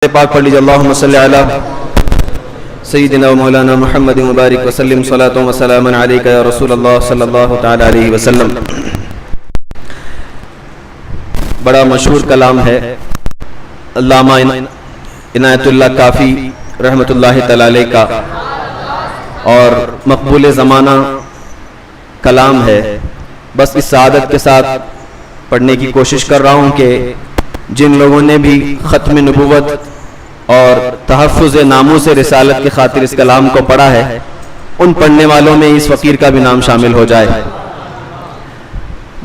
پاک پڑھ لیجیے اللہم صلی علی سیدنا و مولانا محمد مبارک وسلم صلاۃ و سلام علیک یا رسول اللہ صلی اللہ تعالی علیہ وسلم۔ بڑا مشہور کلام ہے علامہ عنایت اللہ کافی رحمۃ اللہ تعالی علیہ کا، اور مقبول زمانہ کلام ہے۔ بس اس سعادت کے ساتھ پڑھنے کی کوشش کر رہا ہوں کہ جن لوگوں نے بھی ختم نبوت اور تحفظ ناموس رسالت کی خاطر اس کلام کو پڑھا ہے، ان پڑھنے والوں میں اس فقیر کا بھی نام شامل ہو جائے۔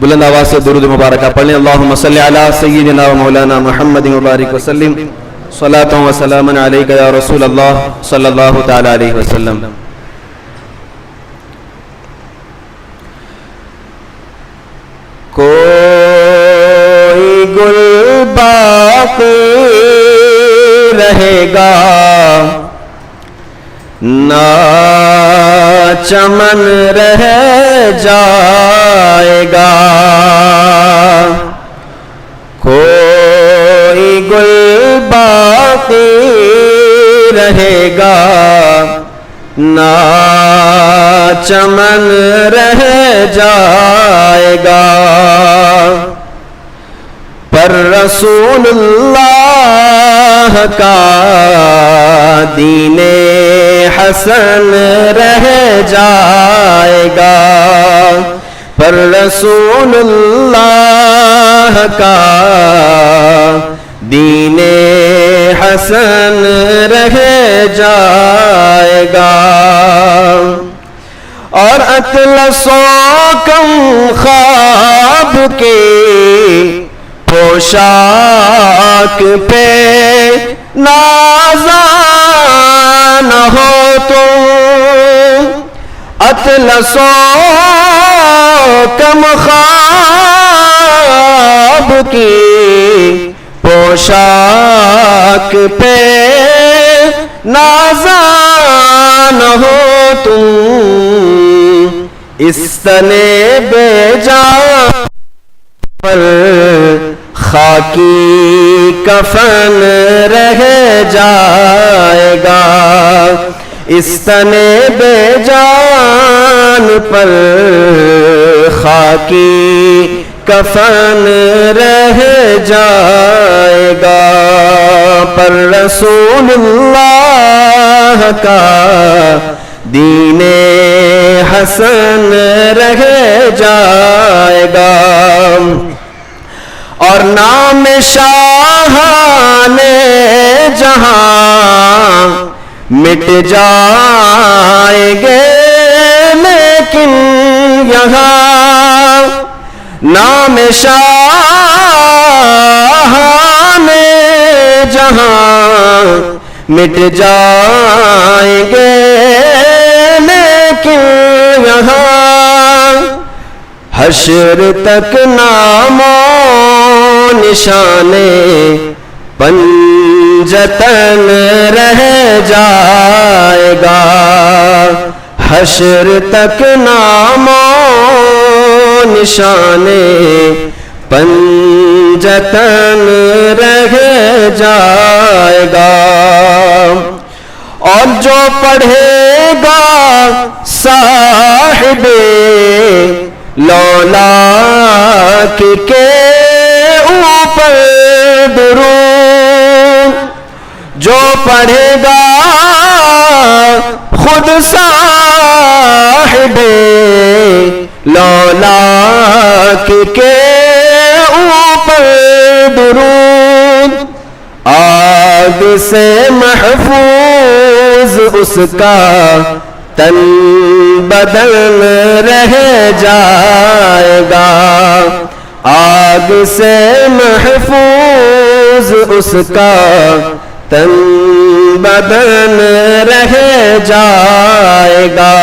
بلند آواز سے درود مبارکہ پڑھ لیں۔ اللہم صلی علی سیدنا و مولانا محمد مبارک وسلم صلاۃ و سلام علیک یا رسول اللہ صلی اللہ تعالی علیہ وسلم۔ کوئی گل باقی رہے گا نہ چمن رہ جائے گا، کوئی گل باقی رہے گا نہ چمن رہ جائے گا، پر رسول اللہ کا دین حسن رہ جائے گا، پر رسول اللہ کا دین حسن رہ جائے گا، اور اطلس و کم خواب کے پوشاک پہ نازاں نہ ہو تم، اطلس و کم خواب کی پوشاک پہ نازاں نہ ہو تم، اس تنے بے جان پر خاکی کفن رہ جائے گا، اس تنے بے جان پر خاکی کفن رہ جائے گا، پر رسول اللہ کا دین حسن رہ جائے گا، اور نام شاہان جہاں مٹ جائیں گے، لیکن یہاں نام شاہان جہاں مٹ جائیں گے، لیکن یہاں حشر تک نام و نشانے پنجتن رہ جائے گا، حشر تک نام و نشانے پنجتن رہ جائے گا، اور جو پڑھے گا صاحب لولاک کے اوپر درود، جو پڑھے گا خود صاحب لولاک کے اوپر درود، آگ سے محفوظ اس کا تن بدن رہ جائے گا، آگ سے محفوظ اس کا تن بدن رہ جائے گا،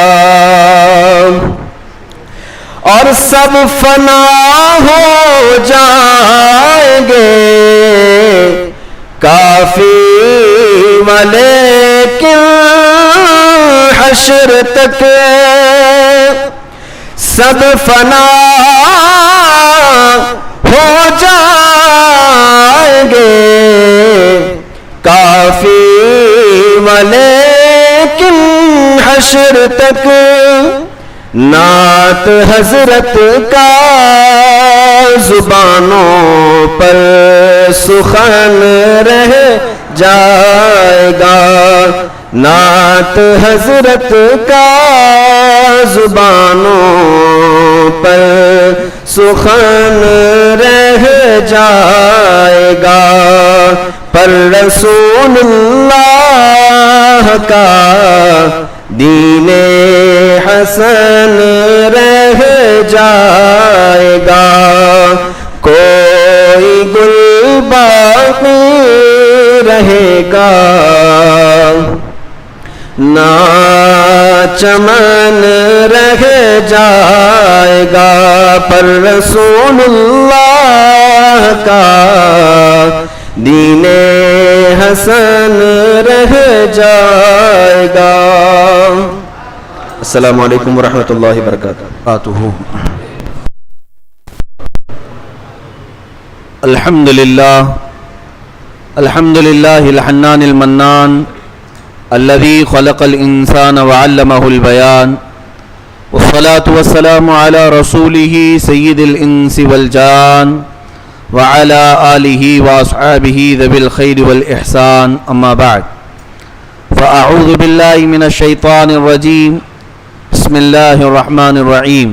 اور سب فنا ہو جائیں گے کافی ولیکن حشر تک سب فنا ہو جائیں گے کافی ولیکن حشر تک نعت حضرت کا زبانوں پر سخن رہ جائے گا، نعت حضرت کا زبانوں پر سخن رہ جائے گا، پر رسول اللہ کا دین حسن رہ جائے گا، کوئی گل باقی رہے گا نہ چمن رہ جائے گا، پر رسول اللہ کا دین حسن رہ جائے گا۔ السلام علیکم ورحمۃ اللہ وبرکاتہ۔ الحمد للہ الحنان المنان الذي خلق الانسان وعلمه البيان، والصلاة والسلام على رسوله سيد الانس والجان وعلى آله واصحابه ذوي الخير والاحسان، اما بعد، فاعوذ بالله من الشيطان الرجيم، بسم الله الرحمن الرحيم،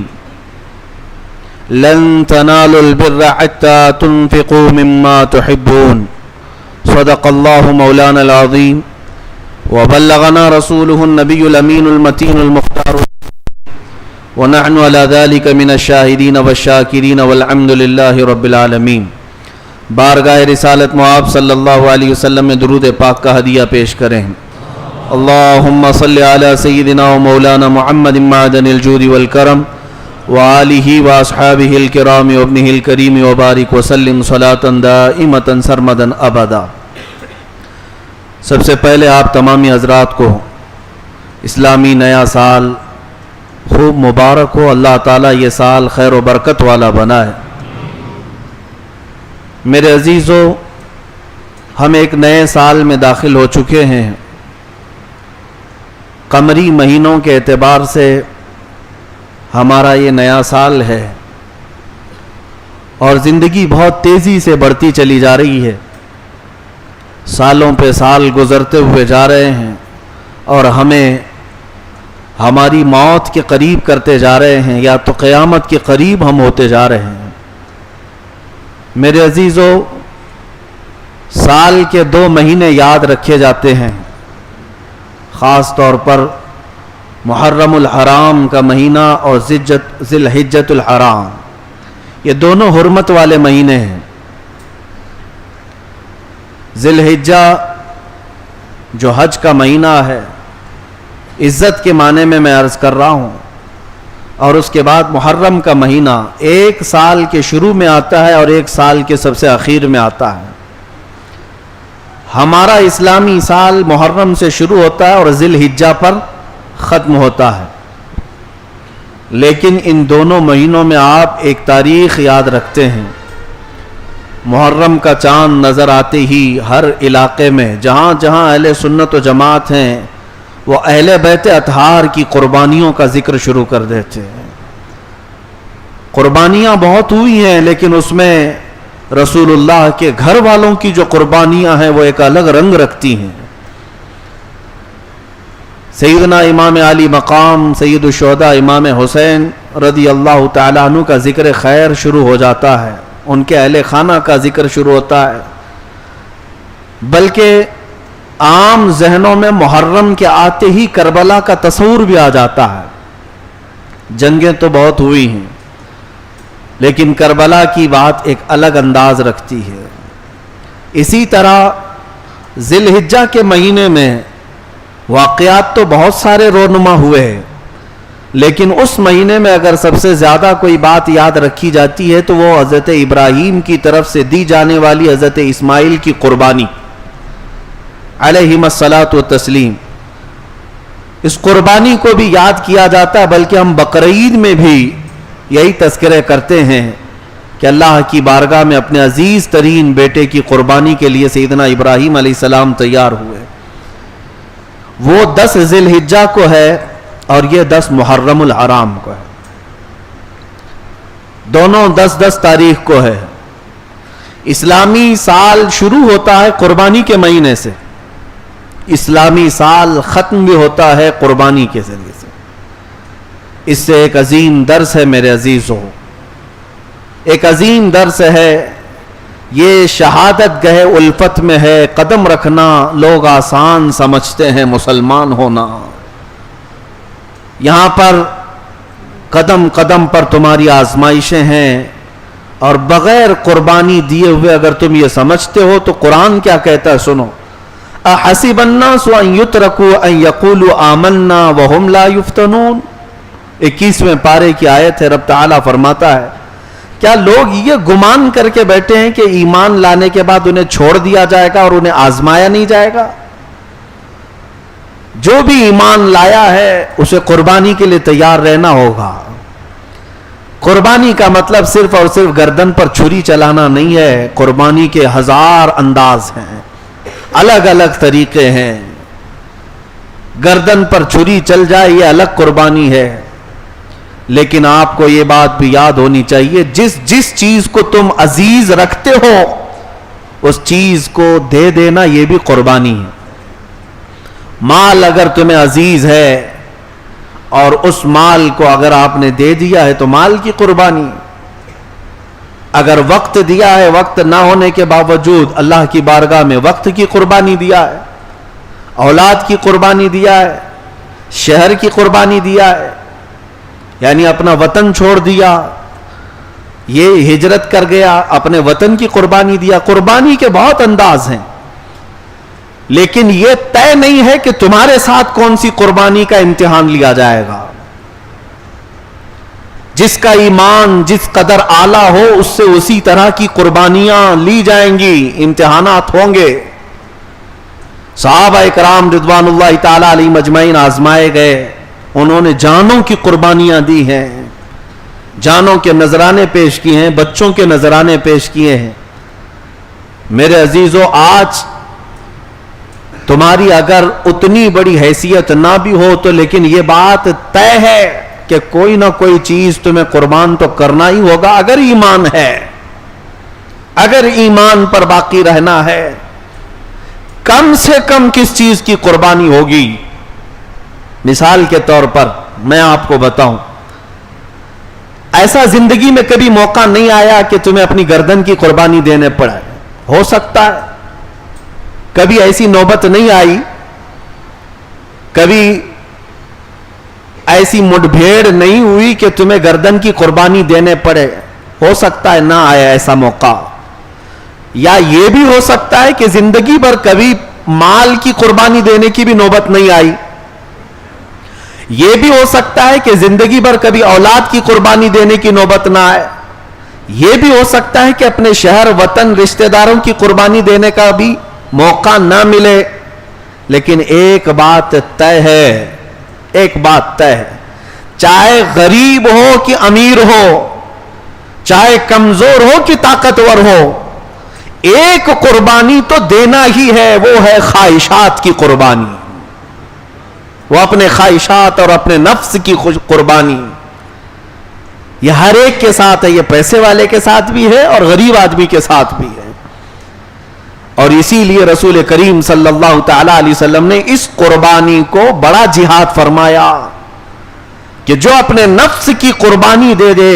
لن تنالوا البر حتى تنفقوا مما تحبون، صدق الله مولانا العظيم، وبلغنا رسوله النبي الأمين المتين المختار، ونحن على ذلك من الشاهدين والشاكرين والحمد لله رب العالمين۔ بارگاہ رسالت معاب صلی اللہ علیہ وسلم میں درود پاک کا ہدیہ پیش کریں۔ اللہم صلی علی سیدنا و مولانا محمد معدن الجود والکرم وآلہ واصحابہ الکرام وابنہ الکریم وبارک وسلم صلاۃ دائمۃ سرمدا ابدا۔ سب سے پہلے آپ تمامی حضرات کو اسلامی نیا سال خوب مبارک ہو، اللہ تعالیٰ یہ سال خیر و برکت والا بنائے۔ میرے عزیزو، ہم ایک نئے سال میں داخل ہو چکے ہیں۔ قمری مہینوں کے اعتبار سے ہمارا یہ نیا سال ہے، اور زندگی بہت تیزی سے بڑھتی چلی جا رہی ہے، سالوں پہ سال گزرتے ہوئے جا رہے ہیں اور ہمیں ہماری موت کے قریب کرتے جا رہے ہیں، یا تو قیامت کے قریب ہم ہوتے جا رہے ہیں۔ میرے عزیزو، سال کے 2 مہینے یاد رکھے جاتے ہیں، خاص طور پر محرم الحرام کا مہینہ اور ذی الحجۃ الحرام، یہ دونوں حرمت والے مہینے ہیں۔ ذی الحجہ جو حج کا مہینہ ہے، عزت کے معنی میں عرض کر رہا ہوں، اور اس کے بعد محرم کا مہینہ ایک سال کے شروع میں آتا ہے اور ایک سال کے سب سے اخیر میں آتا ہے۔ ہمارا اسلامی سال محرم سے شروع ہوتا ہے اور ذی الحجہ پر ختم ہوتا ہے، لیکن ان دونوں مہینوں میں آپ ایک تاریخ یاد رکھتے ہیں۔ محرم کا چاند نظر آتے ہی ہر علاقے میں جہاں جہاں اہل سنت و جماعت ہیں، وہ اہل بیت اطہار کی قربانیوں کا ذکر شروع کر دیتے ہیں۔ قربانیاں بہت ہوئی ہیں، لیکن اس میں رسول اللہ کے گھر والوں کی جو قربانیاں ہیں وہ ایک الگ رنگ رکھتی ہیں۔ سیدنا امام علی مقام سید الشہداء امام حسین رضی اللہ تعالیٰ عنہ کا ذکر خیر شروع ہو جاتا ہے، ان کے اہل خانہ کا ذکر شروع ہوتا ہے، بلکہ عام ذہنوں میں محرم کے آتے ہی کربلا کا تصور بھی آ جاتا ہے۔ جنگیں تو بہت ہوئی ہیں، لیکن کربلا کی بات ایک الگ انداز رکھتی ہے۔ اسی طرح ذی الحجہ کے مہینے میں واقعات تو بہت سارے رونما ہوئے ہیں، لیکن اس مہینے میں اگر سب سے زیادہ کوئی بات یاد رکھی جاتی ہے تو وہ حضرت ابراہیم کی طرف سے دی جانے والی حضرت اسماعیل کی قربانی علیہم الصلاۃ والتسلیم۔ اس قربانی کو بھی یاد کیا جاتا ہے، بلکہ ہم بقرعید میں بھی یہی تذکرے کرتے ہیں کہ اللہ کی بارگاہ میں اپنے عزیز ترین بیٹے کی قربانی کے لیے سیدنا ابراہیم علیہ السلام تیار ہوئے. وہ 10 ذی الحجہ کو ہے اور یہ 10 محرم الحرام کو ہے. دونوں 10 تاریخ کو ہے. اسلامی سال شروع ہوتا ہے قربانی کے مہینے سے، اسلامی سال ختم بھی ہوتا ہے قربانی کے ذریعے سے. اس سے ایک عظیم درس ہے میرے عزیزوں، ایک عظیم درس ہے. یہ شہادت گہ الفت میں ہے قدم رکھنا، لوگ آسان سمجھتے ہیں مسلمان ہونا. یہاں پر قدم قدم پر تمہاری آزمائشیں ہیں، اور بغیر قربانی دیے ہوئے اگر تم یہ سمجھتے ہو تو قرآن کیا کہتا ہے سنو. احسب الناس ان یترکوا ان یقولوا آمنا وهم لا یفتنون، 21ویں پارے کی آیت ہے. رب تعالیٰ فرماتا ہے کیا لوگ یہ گمان کر کے بیٹھے ہیں کہ ایمان لانے کے بعد انہیں چھوڑ دیا جائے گا اور انہیں آزمایا نہیں جائے گا؟ جو بھی ایمان لایا ہے اسے قربانی کے لیے تیار رہنا ہوگا. قربانی کا مطلب صرف اور صرف گردن پر چھری چلانا نہیں ہے. قربانی کے 1000 انداز ہیں، الگ الگ طریقے ہیں. گردن پر چھری چل جائے یہ الگ قربانی ہے. لیکن آپ کو یہ بات بھی یاد ہونی چاہیے جس چیز کو تم عزیز رکھتے ہو اس چیز کو دے دینا یہ بھی قربانی ہے. مال اگر تمہیں عزیز ہے اور اس مال کو اگر آپ نے دے دیا ہے تو مال کی قربانی. اگر وقت دیا ہے، وقت نہ ہونے کے باوجود اللہ کی بارگاہ میں وقت کی قربانی دیا ہے، اولاد کی قربانی دیا ہے، شہر کی قربانی دیا ہے، یعنی اپنا وطن چھوڑ دیا، یہ ہجرت کر گیا، اپنے وطن کی قربانی دیا. قربانی کے بہت انداز ہیں، لیکن یہ طے نہیں ہے کہ تمہارے ساتھ کون سی قربانی کا امتحان لیا جائے گا. جس کا ایمان جس قدر اعلیٰ ہو اس سے اسی طرح کی قربانیاں لی جائیں گی، امتحانات ہوں گے. صحابہ کرام رضوان اللہ تعالی علیہم اجمعین آزمائے گئے، انہوں نے جانوں کی قربانیاں دی ہیں، جانوں کے نذرانے پیش کیے ہیں، بچوں کے نذرانے پیش کیے ہیں. میرے عزیزوں، آج تمہاری اگر اتنی بڑی حیثیت نہ بھی ہو تو لیکن یہ بات طے ہے کہ کوئی نہ کوئی چیز تمہیں قربان تو کرنا ہی ہوگا. اگر ایمان ہے، اگر ایمان پر باقی رہنا ہے، کم سے کم کس چیز کی قربانی ہوگی؟ مثال کے طور پر میں آپ کو بتاؤں، ایسا زندگی میں کبھی موقع نہیں آیا کہ تمہیں اپنی گردن کی قربانی دینے پڑے. ہو سکتا ہے کبھی ایسی نوبت نہیں آئی، کبھی ایسی مڈ بھیڑ نہیں ہوئی کہ تمہیں گردن کی قربانی دینے پڑے. ہو سکتا ہے نہ آیا ایسا موقع. یا یہ بھی ہو سکتا ہے کہ زندگی بھر کبھی مال کی قربانی دینے کی بھی نوبت نہیں آئی. یہ بھی ہو سکتا ہے کہ زندگی بھر کبھی اولاد کی قربانی دینے کی نوبت نہ آئے. یہ بھی ہو سکتا ہے کہ اپنے شہر وطن رشتہ داروں کی قربانی دینے کا بھی موقع نہ ملے. لیکن ایک بات طے ہے، ایک بات طے ہے، چاہے غریب ہو کہ امیر ہو، چاہے کمزور ہو کہ طاقتور ہو، ایک قربانی تو دینا ہی ہے، وہ ہے خواہشات کی قربانی. وہ اپنے خواہشات اور اپنے نفس کی قربانی. یہ ہر ایک کے ساتھ ہے، یہ پیسے والے کے ساتھ بھی ہے اور غریب آدمی کے ساتھ بھی ہے. اور اسی لیے رسول کریم صلی اللہ تعالی علیہ وسلم نے اس قربانی کو بڑا جہاد فرمایا کہ جو اپنے نفس کی قربانی دے دے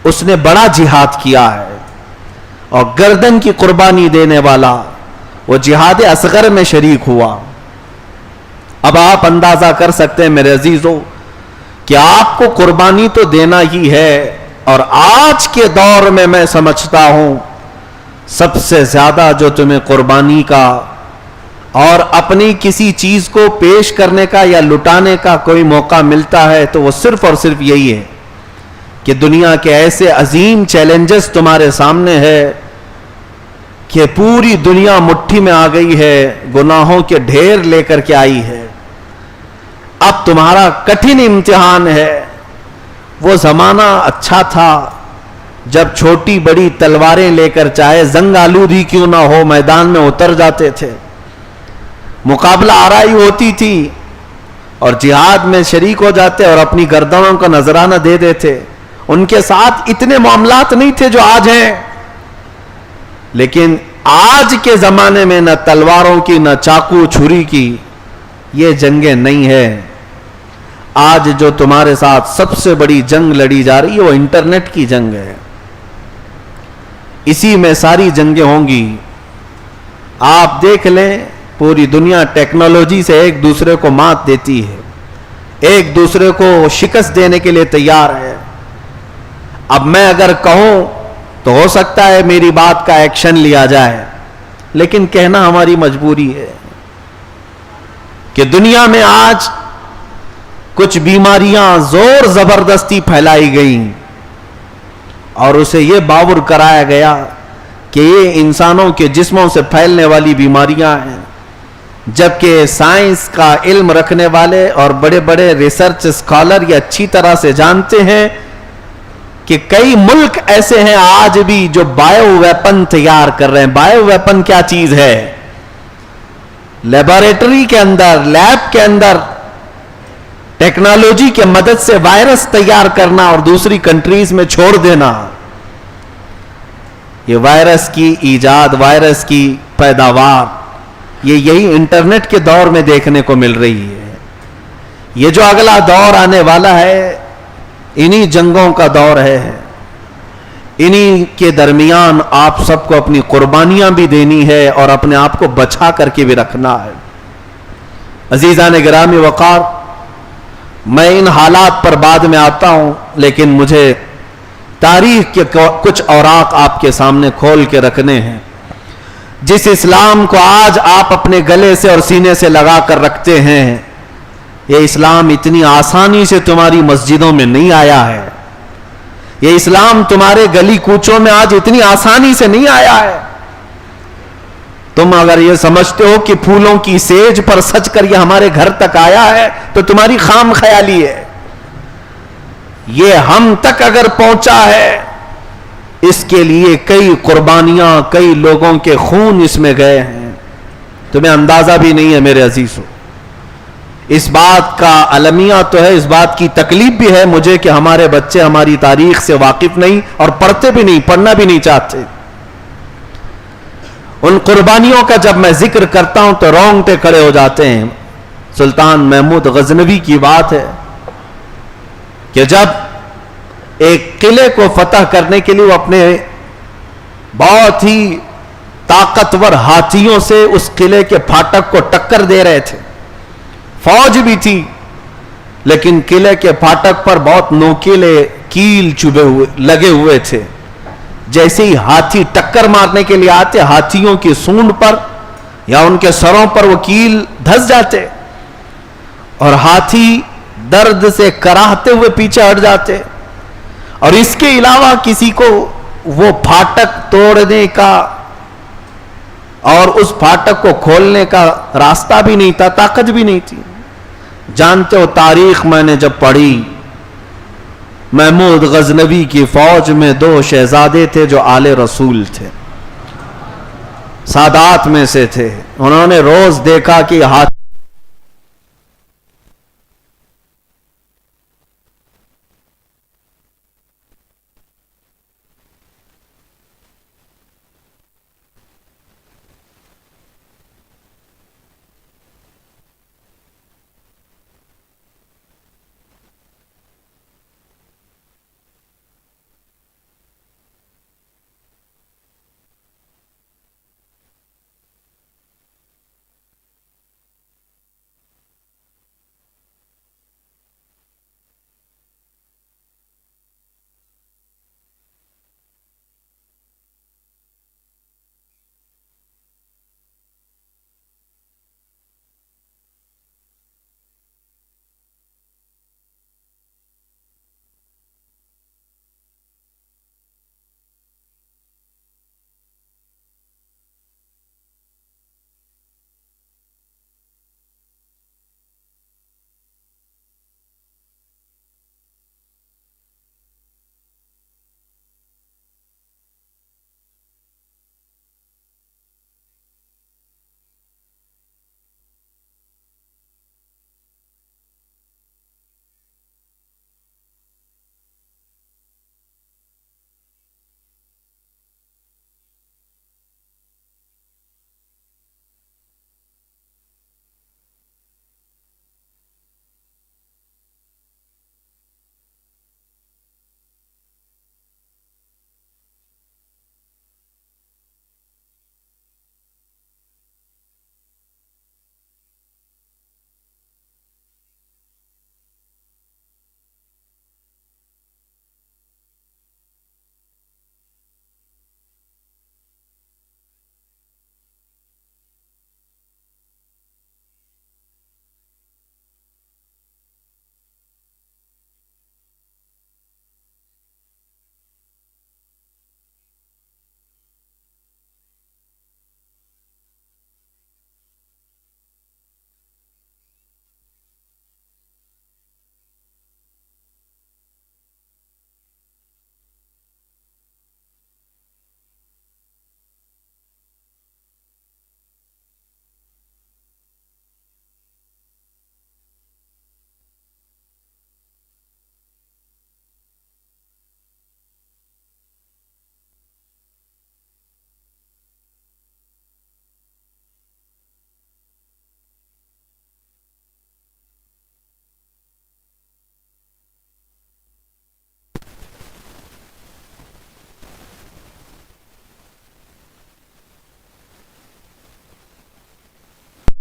اس نے بڑا جہاد کیا ہے. اور گردن کی قربانی دینے والا وہ جہاد اصغر میں شریک ہوا. اب آپ اندازہ کر سکتے ہیں میرے عزیزوں کہ آپ کو قربانی تو دینا ہی ہے. اور آج کے دور میں سمجھتا ہوں سب سے زیادہ جو تمہیں قربانی کا اور اپنی کسی چیز کو پیش کرنے کا یا لٹانے کا کوئی موقع ملتا ہے تو وہ صرف اور صرف یہی ہے کہ دنیا کے ایسے عظیم چیلنجز تمہارے سامنے ہے کہ پوری دنیا مٹھی میں آ گئی ہے، گناہوں کے ڈھیر لے کر کے آئی ہے. اب تمہارا کٹھن امتحان ہے. وہ زمانہ اچھا تھا جب چھوٹی بڑی تلواریں لے کر چاہے زنگ آلود ہی کیوں نہ ہو میدان میں اتر جاتے تھے. مقابلہ آرائی ہوتی تھی اور جہاد میں شریک ہو جاتے اور اپنی گردنوں کا نذرانہ دے دیتے. ان کے ساتھ اتنے معاملات نہیں تھے جو آج ہیں. لیکن آج کے زمانے میں نہ تلواروں کی نہ چاقو چھری کی یہ جنگیں نہیں ہیں. آج جو تمہارے ساتھ سب سے بڑی جنگ لڑی جا رہی ہے وہ انٹرنیٹ کی جنگ ہے. اسی میں ساری جنگیں ہوں گی. آپ دیکھ لیں پوری دنیا ٹیکنالوجی سے ایک دوسرے کو مات دیتی ہے, ایک دوسرے کو شکست دینے کے لیے تیار ہے. اب میں اگر کہوں تو ہو سکتا ہے میری بات کا ایکشن لیا جائے, لیکن کہنا ہماری مجبوری ہے کہ دنیا میں آج کچھ بیماریاں زور زبردستی پھیلائی گئیں اور اسے یہ باور کرایا گیا کہ یہ انسانوں کے جسموں سے پھیلنے والی بیماریاں ہیں, جبکہ سائنس کا علم رکھنے والے اور بڑے بڑے ریسرچ اسکالر یہ اچھی طرح سے جانتے ہیں کہ کئی ملک ایسے ہیں آج بھی جو بایو ویپن تیار کر رہے ہیں. بایو ویپن کیا چیز ہے؟ لیبارٹری کے اندر, لیب کے اندر ٹیکنالوجی کے مدد سے وائرس تیار کرنا اور دوسری کنٹریز میں چھوڑ دینا. یہ وائرس کی ایجاد, وائرس کی پیداوار یہی انٹرنیٹ کے دور میں دیکھنے کو مل رہی ہے. یہ جو اگلا دور آنے والا ہے انہی جنگوں کا دور ہے. انہی کے درمیان آپ سب کو اپنی قربانیاں بھی دینی ہے اور اپنے آپ کو بچا کر کے بھی رکھنا ہے. عزیزان گرامی وقار, میں ان حالات پر بعد میں آتا ہوں, لیکن مجھے تاریخ کے کچھ اوراق آپ کے سامنے کھول کے رکھنے ہیں. جس اسلام کو آج آپ اپنے گلے سے اور سینے سے لگا کر رکھتے ہیں, یہ اسلام اتنی آسانی سے تمہاری مسجدوں میں نہیں آیا ہے. یہ اسلام تمہارے گلی کوچوں میں آج اتنی آسانی سے نہیں آیا ہے. تم اگر یہ سمجھتے ہو کہ پھولوں کی سیج پر سج کر یہ ہمارے گھر تک آیا ہے تو تمہاری خام خیالی ہے. یہ ہم تک اگر پہنچا ہے اس کے لیے کئی قربانیاں, کئی لوگوں کے خون اس میں گئے ہیں, تمہیں اندازہ بھی نہیں ہے میرے عزیزو. اس بات کا المیہ تو ہے, اس بات کی تکلیف بھی ہے مجھے کہ ہمارے بچے ہماری تاریخ سے واقف نہیں اور پڑھتے بھی نہیں, پڑھنا بھی نہیں چاہتے. ان قربانیوں کا جب میں ذکر کرتا ہوں تو رونگٹے کھڑے ہو جاتے ہیں. سلطان محمود غزنوی کی بات ہے کہ جب ایک قلعے کو فتح کرنے کے لیے وہ اپنے بہت ہی طاقتور ہاتھیوں سے اس قلعے کے پھاٹک کو ٹکر دے رہے تھے. فوج بھی تھی لیکن قلعے کے پھاٹک پر بہت نوکیلے کیل چبھے ہوئے لگے ہوئے تھے. جیسے ہی ہاتھی ٹکر مارنے کے لیے آتے, ہاتھیوں کی سونڈ پر یا ان کے سروں پر وہ کیل دھس جاتے اور ہاتھی درد سے کراہتے ہوئے پیچھے ہٹ جاتے. اور اس کے علاوہ کسی کو وہ پھاٹک توڑنے کا اور اس پھاٹک کو کھولنے کا راستہ بھی نہیں تھا, طاقت بھی نہیں تھی. جانتے ہو تاریخ میں نے جب پڑھی, محمود غزنوی کی فوج میں 2 شہزادے تھے جو آل رسول تھے, سادات میں سے تھے. انہوں نے روز دیکھا کہ ہاتھ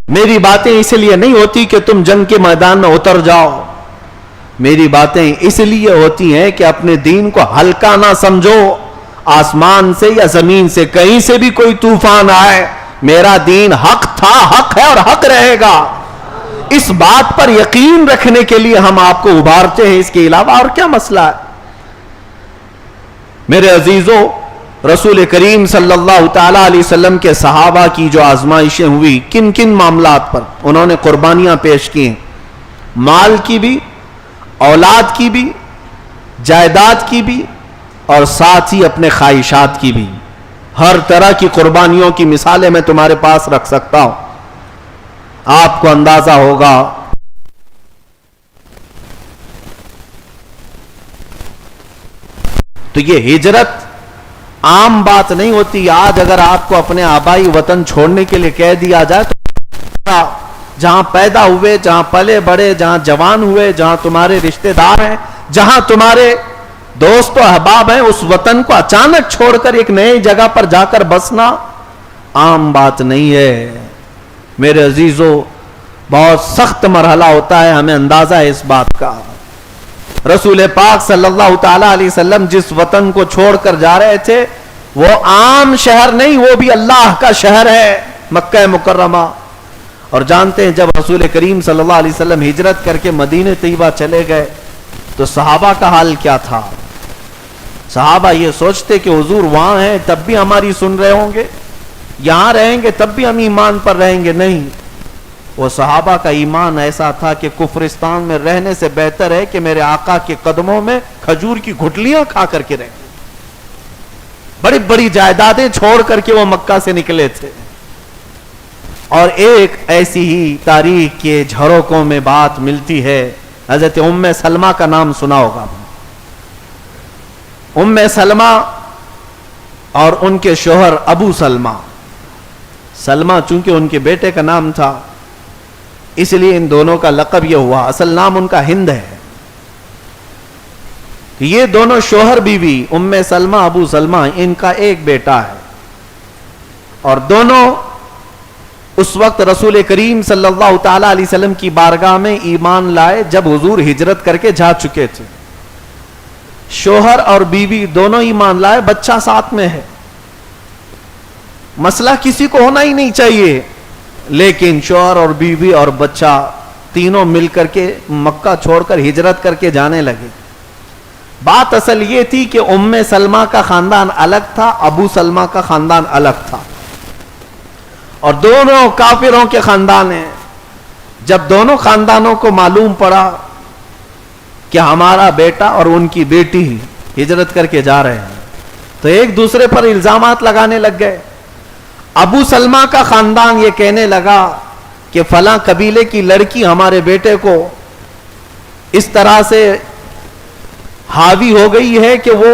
میری باتیں اس لیے نہیں ہوتی کہ تم جنگ کے میدان میں اتر جاؤ، میری باتیں اس لیے ہوتی ہیں کہ اپنے دین کو ہلکا نہ سمجھو. آسمان سے یا زمین سے کہیں سے بھی کوئی طوفان آئے، میرا دین حق تھا، حق ہے اور حق رہے گا. اس بات پر یقین رکھنے کے لیے ہم آپ کو ابھارتے ہیں، اس کے علاوہ اور کیا مسئلہ ہے؟ میرے عزیزوں، رسول کریم صلی اللہ تعالی علیہ وسلم کے صحابہ کی جو آزمائشیں ہوئی، کن کن معاملات پر انہوں نے قربانیاں پیش کی ہیں، مال کی بھی، اولاد کی بھی، جائیداد کی بھی، اور ساتھ ہی اپنے خواہشات کی بھی. ہر طرح کی قربانیوں کی مثالیں میں تمہارے پاس رکھ سکتا ہوں. آپ کو اندازہ ہوگا تو یہ ہجرت عام بات نہیں ہوتی. آج اگر آپ کو اپنے آبائی وطن چھوڑنے کے لیے کہہ دیا جائے تو جہاں پیدا ہوئے، جہاں پلے بڑے، جہاں جوان ہوئے، جہاں تمہارے رشتہ دار ہیں، جہاں تمہارے دوست و احباب ہیں، اس وطن کو اچانک چھوڑ کر ایک نئی جگہ پر جا کر بسنا عام بات نہیں ہے. میرے عزیزوں، بہت سخت مرحلہ ہوتا ہے، ہمیں اندازہ ہے اس بات کا. رسول پاک صلی اللہ تعالی علیہ وسلم جس وطن کو چھوڑ کر جا رہے تھے وہ عام شہر نہیں، وہ بھی اللہ کا شہر ہے، مکہ مکرمہ. اور جانتے ہیں جب رسول کریم صلی اللہ علیہ وسلم ہجرت کر کے مدینہ طیبہ چلے گئے تو صحابہ کا حال کیا تھا؟ صحابہ یہ سوچتے کہ حضور وہاں ہیں تب بھی ہماری سن رہے ہوں گے، یہاں رہیں گے تب بھی ہم ایمان پر رہیں گے. نہیں، وہ صحابہ کا ایمان ایسا تھا کہ کفرستان میں رہنے سے بہتر ہے کہ میرے آقا کے قدموں میں کھجور کی گھٹلیاں کھا کر کے رہیں. بڑی بڑی جائیدادیں چھوڑ کر کے وہ مکہ سے نکلے تھے. اور ایک ایسی ہی تاریخ کے جھروکوں میں بات ملتی ہے. حضرت ام سلمہ کا نام سنا ہوگا. ام سلمہ اور ان کے شوہر ابو سلمہ. سلمہ چونکہ ان کے بیٹے کا نام تھا اس لیے ان دونوں کا لقب یہ ہوا، اصل نام ان کا ہند ہے. یہ دونوں شوہر بیوی ام سلمہ ابو سلمہ، ان کا ایک بیٹا ہے. اور دونوں اس وقت رسول کریم صلی اللہ تعالی علیہ وسلم کی بارگاہ میں ایمان لائے جب حضور ہجرت کر کے جا چکے تھے. شوہر اور بیوی دونوں ایمان لائے، بچہ ساتھ میں ہے. مسئلہ کسی کو ہونا ہی نہیں چاہیے، لیکن شوہر اور بیوی اور بچہ تینوں مل کر کے مکہ چھوڑ کر ہجرت کر کے جانے لگے. بات اصل یہ تھی کہ ام سلمہ کا خاندان الگ تھا، ابو سلمہ کا خاندان الگ تھا، اور دونوں کافروں کے خاندان ہیں. جب دونوں خاندانوں کو معلوم پڑا کہ ہمارا بیٹا اور ان کی بیٹی ہجرت کر کے جا رہے ہیں تو ایک دوسرے پر الزامات لگانے لگ گئے. ابو سلمہ کا خاندان یہ کہنے لگا کہ فلاں قبیلے کی لڑکی ہمارے بیٹے کو اس طرح سے حاوی ہو گئی ہے کہ وہ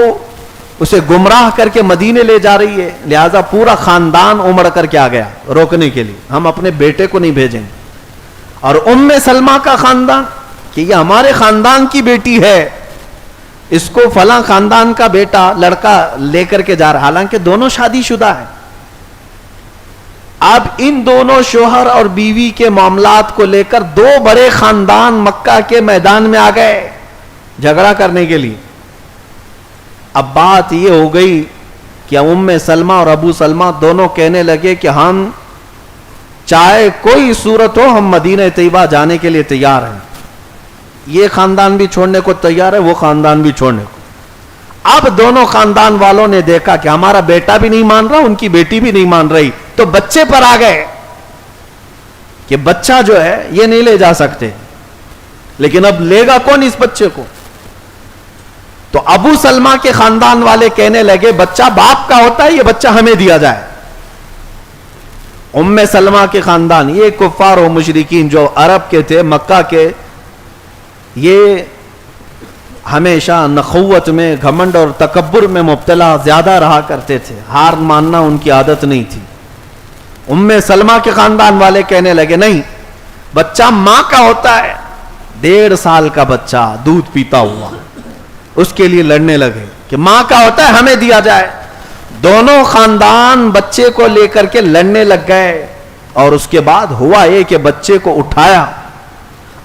اسے گمراہ کر کے مدینے لے جا رہی ہے، لہذا پورا خاندان امڑ کر کے آ گیا روکنے کے لیے، ہم اپنے بیٹے کو نہیں بھیجیں. اور ام سلمہ کا خاندان کہ یہ ہمارے خاندان کی بیٹی ہے، اس کو فلاں خاندان کا بیٹا لڑکا لے کر کے جا رہا، حالانکہ دونوں شادی شدہ ہیں. اب ان دونوں شوہر اور بیوی کے معاملات کو لے کر دو بڑے خاندان مکہ کے میدان میں آ گئے جھگڑا کرنے کے لیے. اب بات یہ ہو گئی کہ ام سلمہ اور ابو سلمہ دونوں کہنے لگے کہ ہم چاہے کوئی صورت ہو ہم مدینہ طیبہ جانے کے لیے تیار ہیں. یہ خاندان بھی چھوڑنے کو تیار ہے، وہ خاندان بھی چھوڑنے کو. اب دونوں خاندان والوں نے دیکھا کہ ہمارا بیٹا بھی نہیں مان رہا، ان کی بیٹی بھی نہیں مان رہی، تو بچے پر آ گئے کہ بچہ جو ہے یہ نہیں لے جا سکتے. لیکن اب لے گا کون اس بچے کو؟ تو ابو سلمہ کے خاندان والے کہنے لگے بچہ باپ کا ہوتا ہے، یہ بچہ ہمیں دیا جائے. ام سلمہ کے خاندان، یہ کفار و مشرکین جو عرب کے تھے مکہ کے، یہ ہمیشہ نخوت میں، گھمنڈ اور تکبر میں مبتلا زیادہ رہا کرتے تھے، ہار ماننا ان کی عادت نہیں تھی. ام سلمہ کے خاندان والے کہنے لگے نہیں، بچہ ماں کا ہوتا ہے. 1.5 سال کا بچہ دودھ پیتا ہوا، اس کے لیے لڑنے لگے کہ ماں کا ہوتا ہے ہمیں دیا جائے. دونوں خاندان بچے کو لے کر کے لڑنے لگ گئے. اور اس کے بعد ہوا یہ کہ بچے کو اٹھایا.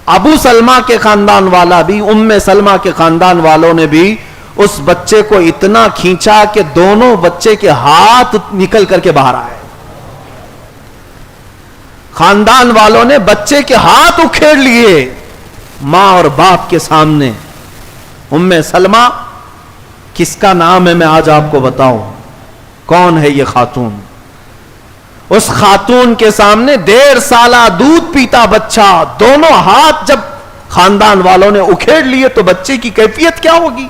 ابو سلمہ کے خاندان والا بھی، ام سلمہ کے خاندان والوں نے بھی اس بچے کو اتنا کھینچا کہ دونوں بچے کے ہاتھ نکل کر کے باہر آئے. خاندان والوں نے بچے کے ہاتھ اکھیڑ لیے ماں اور باپ کے سامنے. ام سلمہ کس کا نام ہے میں آج آپ کو بتاؤں. کون ہے یہ خاتون؟ اس خاتون کے سامنے 1.5 سالہ دودھ پیتا بچہ، دونوں ہاتھ جب خاندان والوں نے اکھیڑ لیے تو بچے کی کیفیت کیا ہوگی؟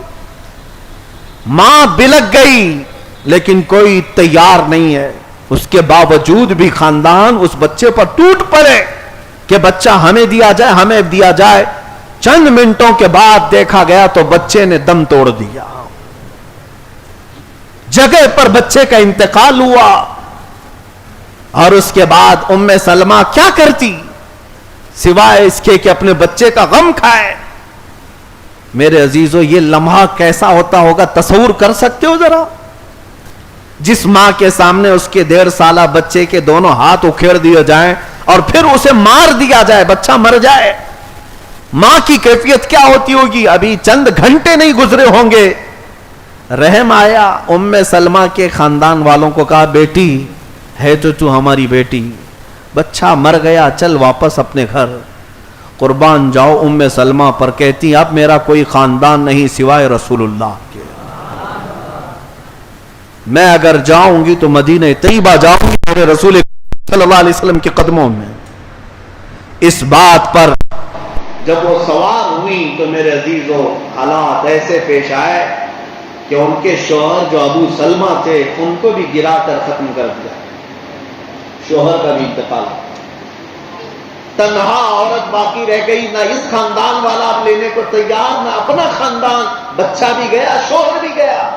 ماں بلک گئی لیکن کوئی تیار نہیں ہے. اس کے باوجود بھی خاندان اس بچے پر ٹوٹ پڑے کہ بچہ ہمیں دیا جائے، ہمیں دیا جائے. چند منٹوں کے بعد دیکھا گیا تو بچے نے دم توڑ دیا. جگہ پر بچے کا انتقال ہوا. اور اس کے بعد ام سلمہ کیا کرتی سوائے اس کے کہ اپنے بچے کا غم کھائے. میرے عزیزو، یہ لمحہ کیسا ہوتا ہوگا تصور کر سکتے ہو ذرا؟ جس ماں کے سامنے اس کے 1.5 سالہ بچے کے دونوں ہاتھ اکھیڑ دیے جائیں اور پھر اسے مار دیا جائے، بچہ مر جائے، ماں کی کیفیت کیا ہوتی ہوگی؟ ابھی چند گھنٹے نہیں گزرے ہوں گے، رحم آیا. ام سلمہ کے خاندان والوں کو کہا بیٹی ہے تو ہماری بیٹی، بچہ مر گیا، چل واپس اپنے گھر. قربان جاؤ ام سلمہ پر. کہتی اب میرا کوئی خاندان نہیں سوائے رسول اللہ کے. میں اگر جاؤں گی تو مدینہ طیبہ جاؤں گی میرے رسول صلی اللہ علیہ وسلم کے قدموں میں. اس بات پر جب وہ سوار ہوئی تو میرے عزیزو حالات ایسے پیش آئے کہ ان کے شوہر جو ابو سلمہ تھے ان کو بھی گرا کر ختم کر دیا. شوہر کا بھی انتقال. تنہا عورت باقی رہ گئی، نہ اس خاندان والا اب لینے کو تیار، نہ اپنا خاندان. بچہ بھی گیا، شوہر بھی گیا،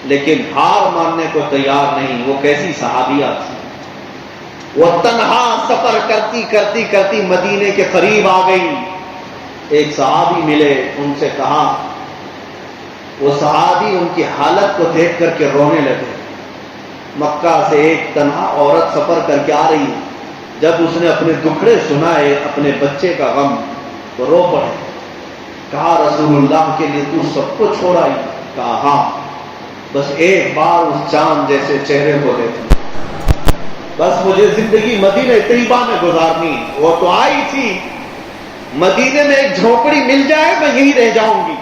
لیکن ہار ماننے کو تیار نہیں. وہ کیسی صحابیہ تھی، وہ تنہا سفر کرتی کرتی کرتی مدینے کے قریب آ گئی. ایک صحابی ملے، ان سے کہا. وہ صحابی ان کی حالت کو دیکھ کر کے رونے لگے. مکہ سے ایک تنہا عورت سفر کر کے آ رہی ہے. جب اس نے اپنے دکھڑے سنائے، اپنے بچے کا غم، تو رو پڑے. کہا رسول اللہ کے لیے تو سب کو چھوڑ آئی؟ کہا ہاں، بس ایک بار اس چاند جیسے چہرے کو دیکھنا، بس مجھے زندگی مدینہ طیبہ میں گزارنی. وہ تو آئی تھی، مدینے میں ایک جھونپڑی مل جائے میں یہی رہ جاؤں گی.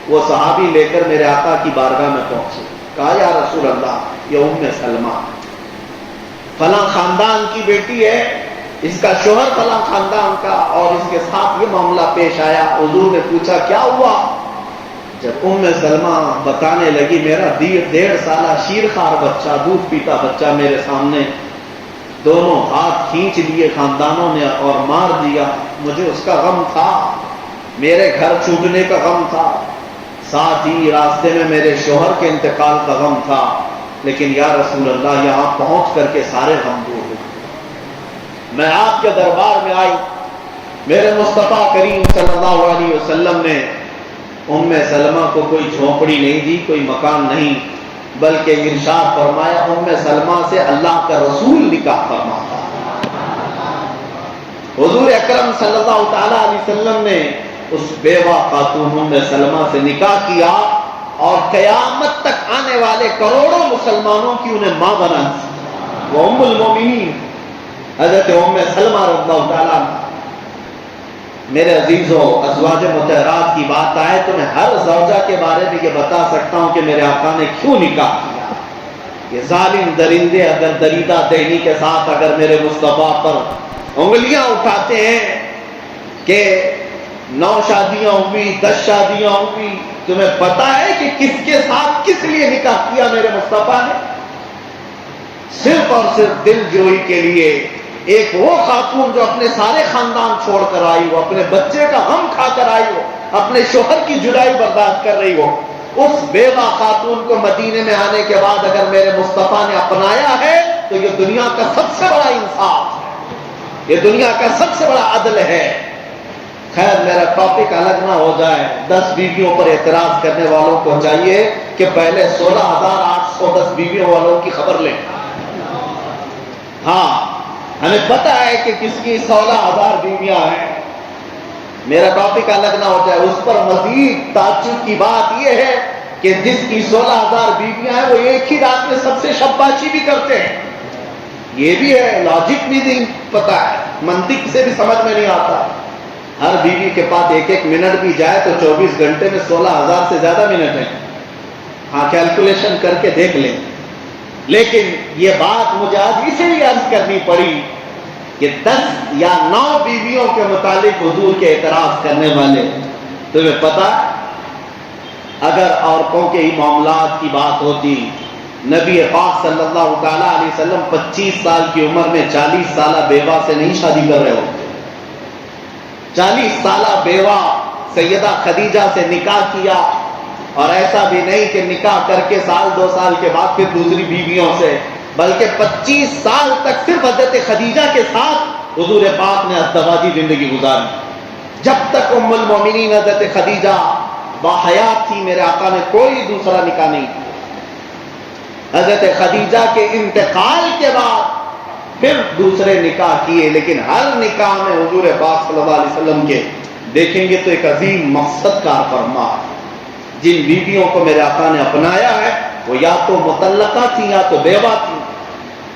وہ صحابی لے کر میرے آقا کی بارگاہ میں پہنچے. کہا یا رسول اللہ، یہ ام سلمہ فلاں خاندان کی بیٹی ہے، اس کا شوہر فلاں خاندان کا، اور اس کے ساتھ یہ معاملہ پیش آیا. حضور نے پوچھا کیا ہوا؟ جب ام سلمہ بتانے لگی میرا 1.5 سالہ شیرخوار بچہ، دودھ پیتا بچہ میرے سامنے، دونوں ہاتھ کھینچ لیے خاندانوں نے اور مار دیا. مجھے اس کا غم تھا، میرے گھر چھوٹنے کا غم تھا، ساتھ ہی راستے میں میرے شوہر کے انتقال کا غم تھا، لیکن یا رسول اللہ یہاں پہنچ کر کے سارے غم دور ہو. میں آپ کے دربار میں آئی، میرے مصطفیٰ کریم صلی اللہ علیہ وسلم نے ام سلمہ کو کوئی جھونپڑی نہیں دی، کوئی مکان نہیں، بلکہ ارشاد فرمایا ام سلمہ سے اللہ کا رسول نکاح فرماتا. حضور اکرم صلی اللہ تعالی علیہ وسلم نے اس بیوہ خاتون ام سلمہ سے نکاح کیا اور قیامت تک آنے والے کروڑوں مسلمانوں کی انہیں ماں بنا دی. وہ ام المومنین حضرت ام سلمہ رضی اللہ تعالیٰ. میرے عزیزو، ازواج مطہرات کی بات آئے تو میں ہر زوجہ کے بارے میں یہ بتا سکتا ہوں کہ میرے آقا نے کیوں نکاح کیا. یہ ظالم درندے اگر دریدہ دہنی کے ساتھ اگر میرے مصطفیٰ پر انگلیاں اٹھاتے ہیں کہ 9 شادیاں ہوئی، 10 شادیاں ہوئی، تمہیں پتا ہے کہ کس کے ساتھ کس لیے نکاح کیا میرے مصطفیٰ نے؟ صرف اور صرف دل جوئی کے لیے. ایک وہ خاتون جو اپنے سارے خاندان چھوڑ کر آئی ہو، اپنے بچے کا غم کھا کر آئی ہو، اپنے شوہر کی جدائی برداشت کر رہی ہو، اس بیوہ خاتون کو مدینے میں آنے کے بعد اگر میرے مصطفیٰ نے اپنایا ہے تو یہ دنیا کا سب سے بڑا انصاف ہے، یہ دنیا کا سب سے بڑا عدل ہے. خیر میرا ٹاپک الگ نہ ہو جائے. 10 بیویوں پر اعتراض کرنے والوں کو چاہیے کہ پہلے 16,810 بیویوں والوں کی خبر لیں. ہاں ہمیں پتا ہے کہ کس کی 16,000 بیویاں ہیں. میرا ٹاپک الگ نہ ہو جائے. اس پر مزید تعجب کی بات یہ ہے کہ جس کی 16,000 بیویاں ہیں وہ ایک ہی رات میں سب سے شباشی بھی کرتے ہیں. یہ بھی ہے، لاجک بھی نہیں پتا ہے، منطق سے بھی سمجھ میں نہیں آتا. ہر بیوی کے پاس ایک ایک منٹ بھی جائے تو 24 گھنٹے میں 16,000 سے زیادہ منٹ ہیں. ہاں کیلکولیشن کر کے دیکھ لیں. لیکن یہ بات مجھے آج اسی لیے عرض کرنی پڑی کہ 10 یا 9 بیویوں کے متعلق حضور کے اعتراض کرنے والے، تمہیں پتا اگر عورتوں کے ہی معاملات کی بات ہوتی، نبی پاک صلی اللہ تعالیٰ علیہ وسلم 25 سال کی عمر میں 40 سالہ بیوہ سے نہیں شادی کر رہے ہوتے. 40 سالہ بیوہ سیدہ خدیجہ سے نکاح کیا، اور ایسا بھی نہیں کہ نکاح کر کے سال 2 سال کے بعد پھر دوسری بیویوں سے، بلکہ 25 سال تک صرف حضرت خدیجہ کے ساتھ حضور پاک نے ازدواجی زندگی گزاری. جب تک ام المومنین حضرت خدیجہ باحیات تھی میرے آقا نے کوئی دوسرا نکاح نہیں کیا. حضرت خدیجہ کے انتقال کے بعد پھر دوسرے نکاح کیے، لیکن ہر نکاح میں حضور پاک صلی اللہ علیہ وسلم کے دیکھیں گے تو ایک عظیم مقصد کا فرما. جن بیویوں کو میرے آقا نے اپنایا ہے وہ یا تو مطلقہ تھیں یا تو بیوہ تھیں،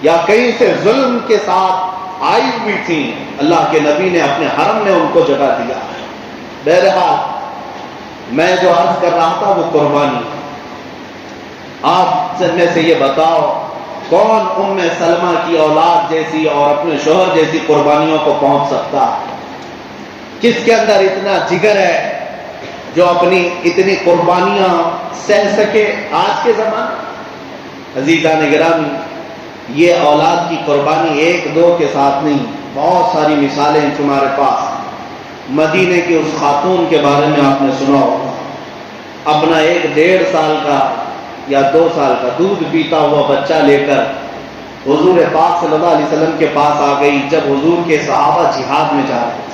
یا کہیں سے ظلم کے ساتھ آئی ہوئی تھیں. اللہ کے نبی نے اپنے حرم میں ان کو جگہ دیا. بہرحال میں جو عرض کر رہا تھا وہ قربانی. آپ میں سے یہ بتاؤ کون ام سلمہ کی اولاد جیسی اور اپنے شوہر جیسی قربانیوں کو پہنچ سکتا؟ کس کے اندر اتنا جگر ہے جو اپنی اتنی قربانیاں سہ سکے؟ آج کے زمانے عزیزان گرامی، یہ اولاد کی قربانی 1-2 کے ساتھ نہیں، بہت ساری مثالیں ہیں تمہارے پاس. مدینے کی اس خاتون کے بارے میں آپ نے سنا ہوگا، اپنا 1-1.5 سال کا یا 2 سال کا دودھ پیتا ہوا بچہ لے کر حضور پاک صلی اللہ علیہ وسلم کے پاس آ گئی جب حضور کے صحابہ جہاد میں جا رہے تھے.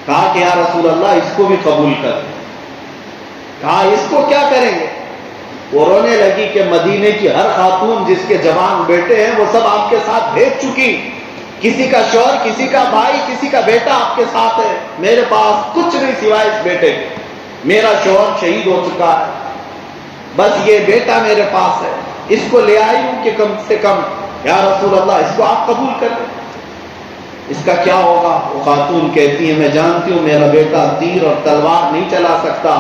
کہا کہ یا رسول اللہ اس کو بھی قبول کر. کہا اس کو کیا کریں گے؟ وہ رونے لگی کہ مدینے کی ہر خاتون جس کے جوان بیٹے ہیں وہ سب آپ کے ساتھ بھیج چکی، کسی کا شوہر، کسی کا بھائی، کسی کا بیٹا آپ کے ساتھ ہے، میرے پاس کچھ نہیں سوائے اس بیٹے کے. میرا شوہر شہید ہو چکا ہے، بس یہ بیٹا میرے پاس ہے، اس کو لے آئی ہوں کہ کم سے کم یا رسول اللہ اس کو آپ قبول کر لیں. اس کا کیا ہوگا؟ وہ خاتون کہتی ہے میں جانتی ہوں میرا بیٹا تیر اور تلوار نہیں چلا سکتا،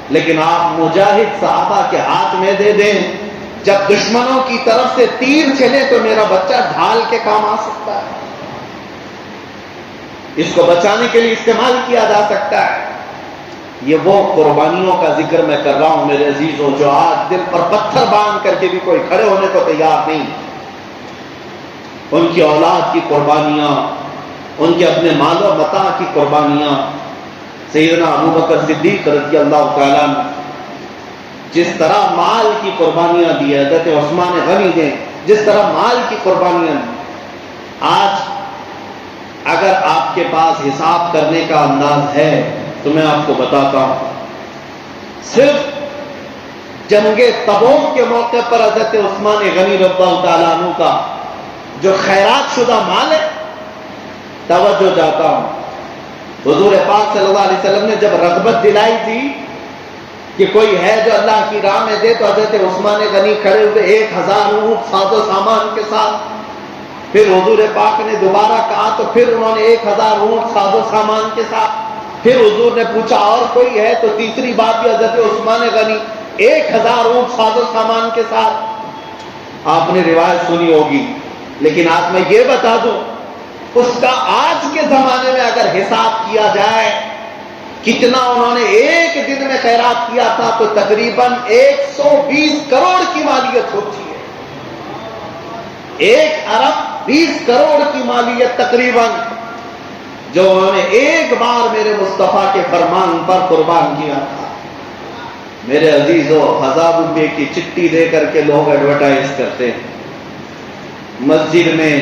لیکن آپ مجاہد صحابہ کے ہاتھ میں دے دیں، جب دشمنوں کی طرف سے تیر چلے تو میرا بچہ ڈھال کے کام آ سکتا ہے، اس کو بچانے کے لیے استعمال کیا جا سکتا ہے. یہ وہ قربانیوں کا ذکر میں کر رہا ہوں میرے عزیزوں، جو آج دل پر پتھر باندھ کر کے بھی کوئی کھڑے ہونے کو تیار نہیں. ان کی اولاد کی قربانیاں، ان کے اپنے مال و متاع کی قربانیاں. سیدنا ابوبکر صدیق رضی اللہ تعالیٰ عنہ جس طرح مال کی قربانیاں دی، حضرت عثمان غنی نے جس طرح مال کی قربانیاں دی. آج اگر آپ کے پاس حساب کرنے کا انداز ہے تو میں آپ کو بتاتا ہوں، صرف جنگ تبوک کے موقع پر حضرت عثمان غنی رضی اللہ تعالیٰ عنہ کا جو خیرات شدہ مال ہے، توجہ چاہتا ہوں، حضور پاک صلی اللہ علیہ وسلم نے جب رغبت دلائی تھی کہ کوئی ہے جو اللہ کی راہ میں دے، تو حضرت عثمان غنی کھڑے ہوئے 1000 اونٹ ساز و سامان کے ساتھ. پھر حضور پاک نے دوبارہ کہا تو پھر انہوں نے 1000 اونٹ ساز و سامان کے ساتھ. پھر حضور نے پوچھا اور کوئی ہے، تو تیسری بات بھی حضرت عثمان غنی 1000 اونٹ ساز و سامان کے ساتھ. آپ نے روایت سنی ہوگی، لیکن آج میں یہ بتا دوں اس کا آج کے زمانے میں اگر حساب کیا جائے کتنا انہوں نے ایک دن میں خیرات کیا تھا تو تقریباً 120 کروڑ کی مالیت ہوتی ہے. 1 ارب 20 کروڑ کی مالیت تقریباً، جو انہوں نے ایک بار میرے مصطفیٰ کے فرمان پر قربان کیا تھا. میرے عزیزو، 1000 روپے کی چٹھی دے کر کے لوگ ایڈورٹائز کرتے ہیں. مسجد میں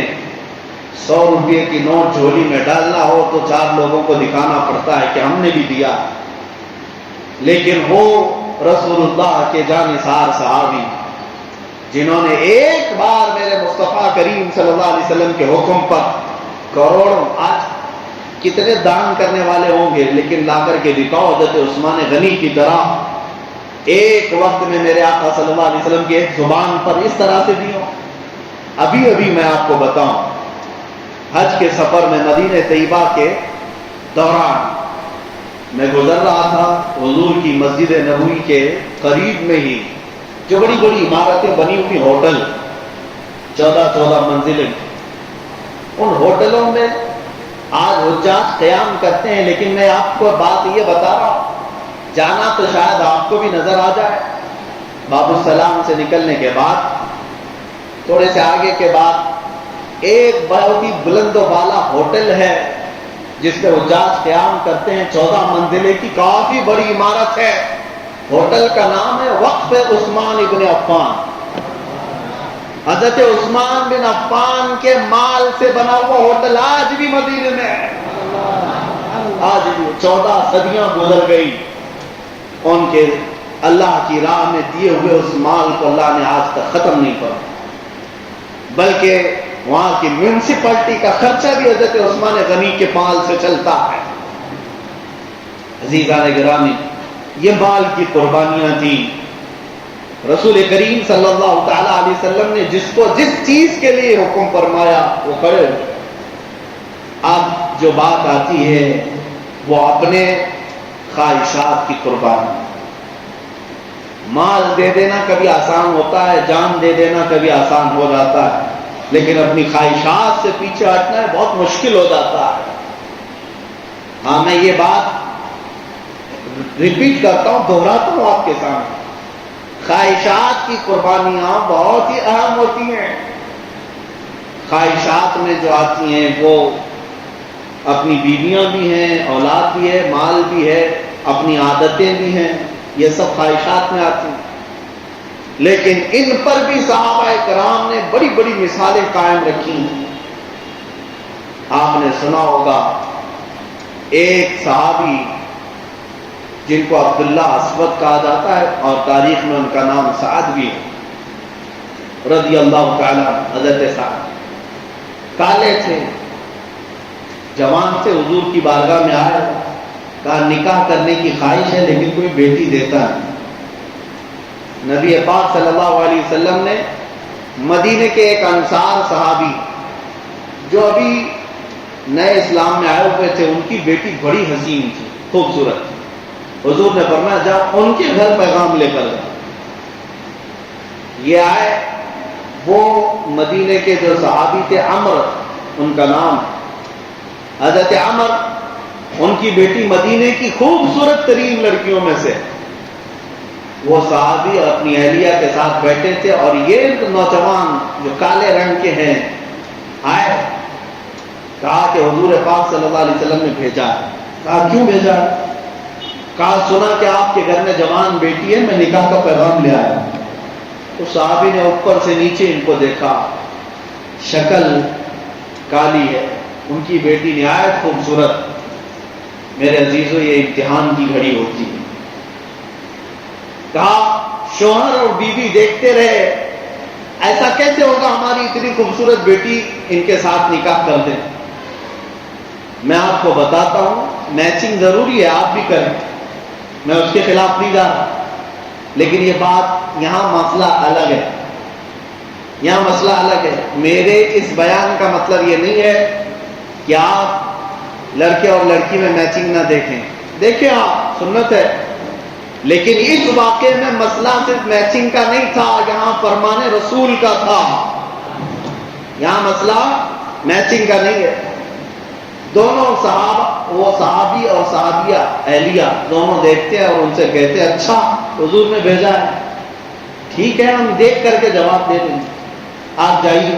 100 روپے کی نوٹ جھولی میں ڈالنا ہو تو 4 لوگوں کو دکھانا پڑتا ہے کہ ہم نے بھی دیا. لیکن وہ رسول اللہ کے جانثار صحابی جنہوں نے ایک بار میرے مصطفیٰ کریم صلی اللہ علیہ وسلم کے حکم پر کروڑوں، آج کتنے دان کرنے والے ہوں گے، لیکن لا کر کے دکھاؤ حضرت عثمان غنی کی طرح ایک وقت میں میرے آقا صلی اللہ علیہ وسلم کی ایک زبان پر اس طرح سے دی ہو۔ ابھی میں آپ کو بتاؤں، حج کے سفر میں مدینہ طیبہ کے دوران میں گزر رہا تھا، حضور کی مسجد نبوی کے قریب میں ہی جو بڑی بڑی عمارتیں بنی ہوئی ہوٹل، 14 منزلیں، ان ہوٹلوں میں آج حجاج قیام کرتے ہیں، لیکن میں آپ کو بات یہ بتا رہا ہوں، جانا تو شاید آپ کو بھی نظر آ جائے۔ باب السلام سے نکلنے کے بعد تھوڑے سے آگے کے بعد ایک بہت ہی بلند و بالا ہوٹل ہے جس میں حجاج قیام کرتے ہیں، 14 منزلے کی کافی بڑی عمارت ہے۔ ہوٹل کا نام ہے وقف عثمان ابن عفان۔ حضرت عثمان بن عفان کے مال سے بنا ہوا ہوٹل آج بھی مدینے میں ہے، آج بھی 14 صدیاں گزر گئی، ان کے اللہ کی راہ میں دیے ہوئے اس مال کو اللہ نے آج تک ختم نہیں کرا، بلکہ وہاں کی میونسپلٹی کا خرچہ بھی حضرت عثمان غنی کے مال سے چلتا ہے۔ عزیزان گرامی، یہ مال کی قربانیاں تھیں۔ رسول کریم صلی اللہ تعالی علیہ وسلم نے جس کو جس چیز کے لیے حکم فرمایا وہ کرے۔ اب جو بات آتی ہے وہ اپنے خواہشات کی قربانی۔ مال دے دینا کبھی آسان ہوتا ہے، جان دے دینا کبھی آسان ہو جاتا ہے، لیکن اپنی خواہشات سے پیچھے ہٹنا ہے بہت مشکل ہو جاتا ہے۔ ہاں، میں یہ بات ریپیٹ کرتا ہوں، دہراتا ہوں آپ کے سامنے، خواہشات کی قربانیاں بہت ہی اہم ہوتی ہیں۔ خواہشات میں جو آتی ہیں وہ اپنی بیویاں بھی ہیں، اولاد بھی ہے، مال بھی ہے، اپنی عادتیں بھی ہیں، یہ سب خواہشات میں آتی ہیں، لیکن ان پر بھی صحابہ کرام نے بڑی بڑی مثالیں قائم رکھی ہیں۔ آپ نے سنا ہوگا ایک صحابی جن کو عبداللہ اسود کہا جاتا ہے اور تاریخ میں ان کا نام سعد بھی ہے، رضی اللہ تعالی حضرت سعد کالے تھے، جوان سے حضور کی بارگاہ میں آئے، کہا نکاح کرنے کی خواہش ہے لیکن کوئی بیٹی دیتا نہیں۔ نبی پاک صلی اللہ علیہ وسلم نے مدینے کے ایک انصار صحابی جو ابھی نئے اسلام میں آئے ہوئے تھے، ان کی بیٹی بڑی حسین تھی، خوبصورت تھی، حضور نے فرمایا جا ان کے گھر پیغام لے کر جا۔ یہ آئے، وہ مدینے کے جو صحابی تھے عمر ان کا نام، حضرت عمر ان کی بیٹی مدینے کی خوبصورت ترین لڑکیوں میں سے، وہ صحابی اور اپنی اہلیہ کے ساتھ بیٹھے تھے، اور یہ نوجوان جو کالے رنگ کے ہیں آئے، کہا کہ حضور پاک صلی اللہ علیہ وسلم نے بھیجا ہے۔ کہا کیوں بھیجا ہے؟ کہا سنا کہ آپ کے گھر میں جوان بیٹی ہے، میں نکاح کا پیغام لے آیا۔ تو صحابی نے اوپر سے نیچے ان کو دیکھا، شکل کالی ہے، ان کی بیٹی نہایت خوبصورت۔ میرے عزیزو، یہ امتحان کی گھڑی ہوتی ہے۔ کہا شوہر اور بیوی دیکھتے رہے، ایسا کیسے ہوگا ہماری اتنی خوبصورت بیٹی ان کے ساتھ نکاح کر دیں۔ میں آپ کو بتاتا ہوں، میچنگ ضروری ہے، آپ بھی کریں، میں اس کے خلاف نہیں جا رہا، لیکن یہ بات یہاں مسئلہ الگ ہے، یہاں مسئلہ الگ ہے۔ میرے اس بیان کا مطلب یہ نہیں ہے کہ آپ لڑکے اور لڑکی میں میچنگ نہ دیکھیں، دیکھیں آپ، سنت ہے، لیکن اس واقعے میں مسئلہ صرف میچنگ کا نہیں تھا، یہاں فرمان رسول کا تھا، یہاں مسئلہ میچنگ کا نہیں ہے۔ دونوں صحابہ، وہ صحابی اور صحابیہ اہلیہ دونوں دیکھتے ہیں اور ان سے کہتے ہیں اچھا حضور نے بھیجا ہے، ٹھیک ہے ہم دیکھ کر کے جواب دے دیں گے، آپ جائیے۔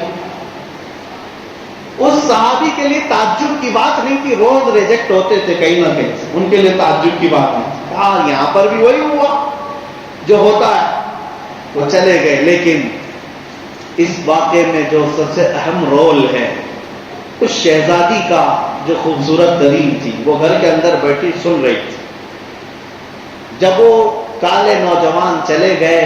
اس صحابی کے لیے تعجب کی بات نہیں تھی، روز ریجیکٹ ہوتے تھے کہیں نہ کہیں، ان کے لیے تعجب کی بات نہیں تھی۔ کہا یہاں پر بھی وہی ہوا جو ہوتا ہے، وہ چلے گئے۔ لیکن اس واقعے میں جو سب سے اہم رول ہے اس شہزادی کا، جو خوبصورت ترین تھی، وہ گھر کے اندر بیٹھی سن رہی تھی۔ جب وہ کالے نوجوان چلے گئے،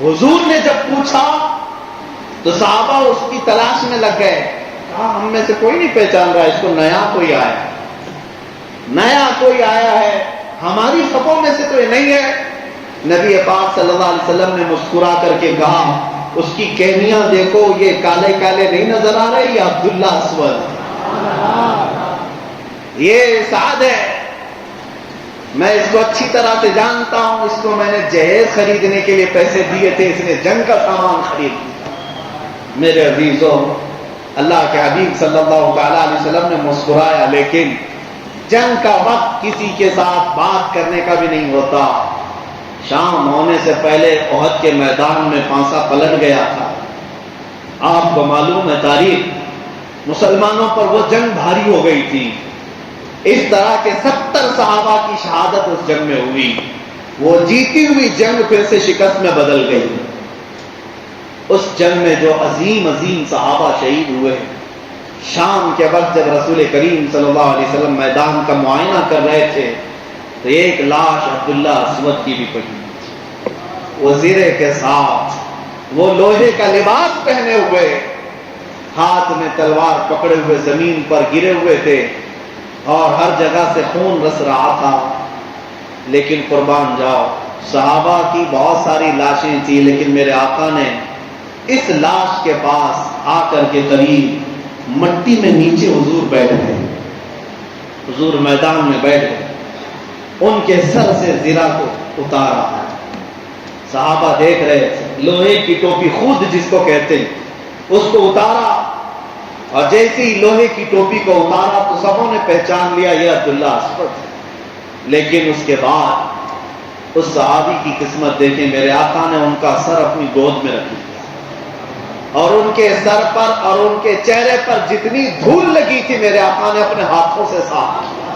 حضور نے جب پوچھا تو صحابہ اس کی تلاش میں لگ گئے. کہا ہم میں سے کوئی نہیں پہچان رہا اس کو, نیا کوئی آیا ہے, نیا کوئی آیا ہے, ہماری صفوں میں سے تو یہ نہیں ہے. نبی پاک صلی اللہ علیہ وسلم نے مسکرا کر کے کہا اس کی کہنیاں دیکھو, یہ کالے کالے نہیں نظر آ رہے, یہ عبداللہ اسود, یہ سعد ہے, میں اس کو اچھی طرح سے جانتا ہوں, اس کو میں نے جہیز خریدنے کے لیے پیسے دیے تھے, اس نے جنگ کا سامان خرید لیا. میرے عزیزوں, اللہ کے حبیب صلی اللہ تعالی علیہ وسلم نے مسکرایا, لیکن جنگ کا وقت کسی کے ساتھ بات کرنے کا بھی نہیں ہوتا. شام ہونے سے پہلے احد کے میدان میں پانسا پلٹ گیا تھا. آپ کو معلوم ہے تاریخ, مسلمانوں پر وہ جنگ بھاری ہو گئی تھی. اس طرح کے 70 صحابہ کی شہادت اس جنگ میں ہوئی. وہ جیتی ہوئی جنگ پھر سے شکست میں بدل گئی. اس جنگ میں جو عظیم عظیم صحابہ شہید ہوئے, شام کے وقت جب رسول کریم صلی اللہ علیہ وسلم میدان کا معائنہ کر رہے تھے تو ایک لاش عبداللہ اسود کی بھی پڑی, وہ زیرے کے ساتھ, وہ لوہے کا لباس پہنے ہوئے, ہاتھ میں تلوار پکڑے ہوئے زمین پر گرے ہوئے تھے اور ہر جگہ سے خون رس رہا تھا. لیکن قربان جاؤ, صحابہ کی بہت ساری لاشیں تھی, لیکن میرے آقا نے اس لاش کے پاس آ کر کے قریب مٹی میں نیچے حضور بیٹھ گئے, حضور میدان میں بیٹھ گئے, ان کے سر سے زرہ کو اتارا. صحابہ دیکھ رہے تھے, لوہے کی ٹوپی خود جس کو کہتے ہیں اس کو اتارا, اور جیسے ہی لوہے کی ٹوپی کو اتارا تو سبوں نے پہچان لیا یہ عبداللہ اسود. لیکن اس کے بعد اس صحابی کی قسمت دیکھیں, میرے آقا نے ان کا سر اپنی گود میں رکھ لیا, اور ان کے سر پر اور ان کے چہرے پر جتنی دھول لگی تھی میرے آقا نے اپنے ہاتھوں سے صاف کیا,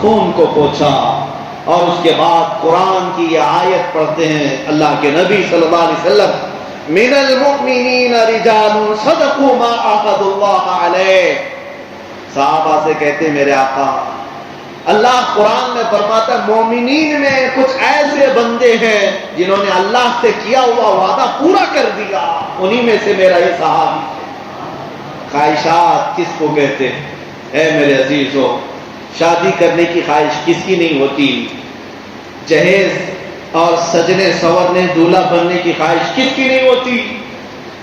خون کو پوچھا. اور اس کے بعد قرآن کی یہ آیت پڑھتے ہیں اللہ کے نبی صلی اللہ علیہ وسلم, من المؤمنین رجال صدقوا ما عاهدوا اللہ علیہ. صحابہ سے کہتے ہیں میرے آقا, اللہ قرآن میں فرماتا ہے مومنین میں کچھ ایسے بندے ہیں جنہوں نے اللہ سے کیا ہوا وعدہ پورا کر دیا, انہی میں سے میرا یہ صحابی. خواہشات کس کو کہتے ہیں؟ اے میرے عزیزو, شادی کرنے کی خواہش کس کی نہیں ہوتی؟ جہیز اور سجنے سورنے دولہا بننے کی خواہش کس کی نہیں ہوتی؟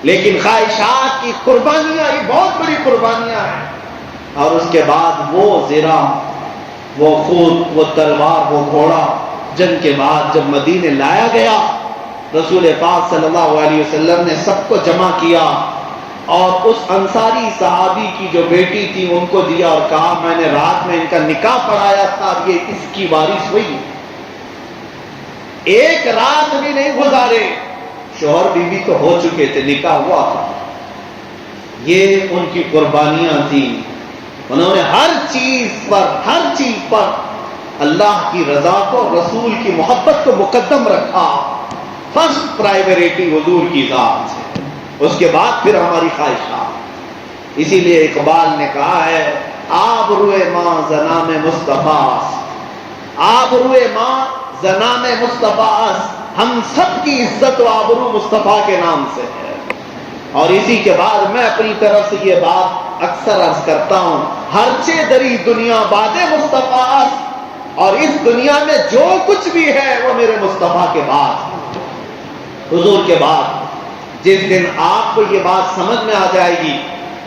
لیکن خواہشات کی قربانیاں یہ بہت بڑی قربانیاں ہیں. اور اس کے بعد وہ زرہ, وہ خود, وہ تلوار, وہ گھوڑا, جنگ کے بعد جب مدینے لایا گیا رسول پاک صلی اللہ علیہ وسلم نے سب کو جمع کیا اور اس انصاری صحابی کی جو بیٹی تھی ان کو دیا اور کہا میں نے رات میں ان کا نکاح پڑھایا تھا, یہ اس کی وارث ہوئی. ایک رات بھی نہیں گزارے, شوہر بیوی تو ہو چکے تھے, نکاح ہوا تھا. یہ ان کی قربانیاں تھیں. انہوں نے ہر چیز پر اللہ کی رضا کو, رسول کی محبت کو مقدم رکھا. فرسٹ پرائیوریٹی حضور کی ذات ہے, اس کے بعد پھر ہماری خواہشات. اسی لیے اقبال نے کہا ہے آبروئے ماں زنام مصطفیٰ, آبروئے ماں زنام مصطفیٰ, ہم سب کی عزت و آبرو مصطفیٰ کے نام سے ہے. اور اسی کے بعد میں اپنی طرف سے یہ بات اکثر عرض کرتا ہوں, ہرچے دری دنیا باد مصطفیٰ, اور اس دنیا میں جو کچھ بھی ہے وہ میرے مصطفیٰ کے بعد, حضور کے بعد. جس دن آپ کو یہ بات سمجھ میں آ جائے گی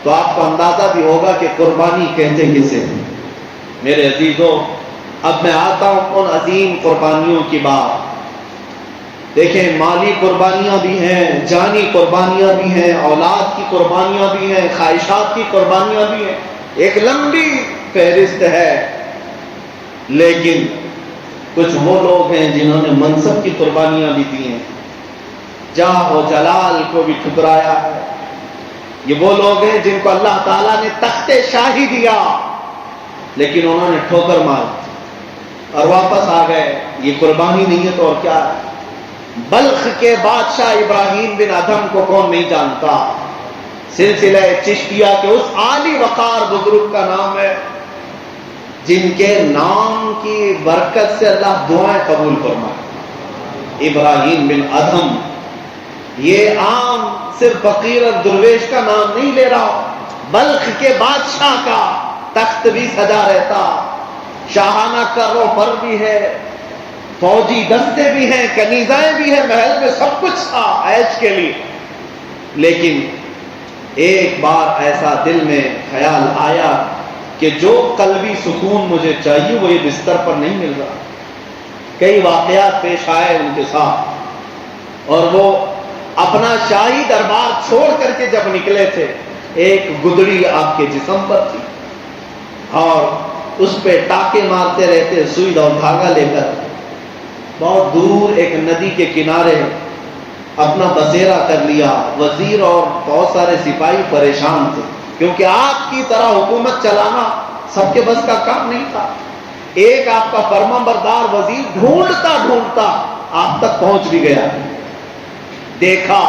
تو آپ کو اندازہ بھی ہوگا کہ قربانی کہتے کسے. میرے عزیزو, اب میں آتا ہوں ان عظیم قربانیوں کی بات. دیکھیں, مالی قربانیاں بھی ہیں, جانی قربانیاں بھی ہیں, اولاد کی قربانیاں بھی ہیں, خواہشات کی قربانیاں بھی ہیں, ایک لمبی فہرست ہے. لیکن کچھ وہ لوگ ہیں جنہوں نے منصب کی قربانیاں بھی دی ہیں, جاہ و جلال کو بھی ٹھکرایا ہے. یہ وہ لوگ ہیں جن کو اللہ تعالیٰ نے تخت شاہی دیا لیکن انہوں نے ٹھوکر مار اور واپس آ گئے. یہ قربانی نہیں ہے تو اور کیا ہے؟ بلخ کے بادشاہ ابراہیم بن ادھم کو کون نہیں جانتا؟ سلسلہ چشتیہ کے اس عالی وقار بزرگ کا نام ہے جن کے نام کی برکت سے اللہ دعائیں قبول فرمائے. ابراہیم بن ادھم، یہ عام صرف فقیر اور درویش کا نام نہیں لے رہا، بلخ کے بادشاہ کا تخت بھی سجا رہتا، شاہانہ کر و فر بھی ہے، فوجی دستے بھی ہیں، کنیزائیں بھی ہیں، محل میں سب کچھ تھا عیش کے لیے. لیکن ایک بار ایسا دل میں خیال آیا کہ جو قلبی سکون مجھے چاہیے وہ یہ بستر پر نہیں مل رہا. کئی واقعات پیش آئے ان کے ساتھ، اور وہ اپنا شاہی دربار چھوڑ کر کے جب نکلے تھے، ایک گدڑی آپ کے جسم پر تھی اور اس پہ ٹاکے مارتے رہتے سوئی اور دھاگا لے کر. بہت دور ایک ندی کے کنارے اپنا بسیرا کر لیا. وزیر اور بہت سارے سپاہی پریشان تھے، کیونکہ آپ کی طرح حکومت چلانا سب کے بس کا کام نہیں تھا. ایک آپ کا فرما بردار وزیر ڈھونڈتا ڈھونڈتا آپ تک پہنچ بھی گیا. دیکھا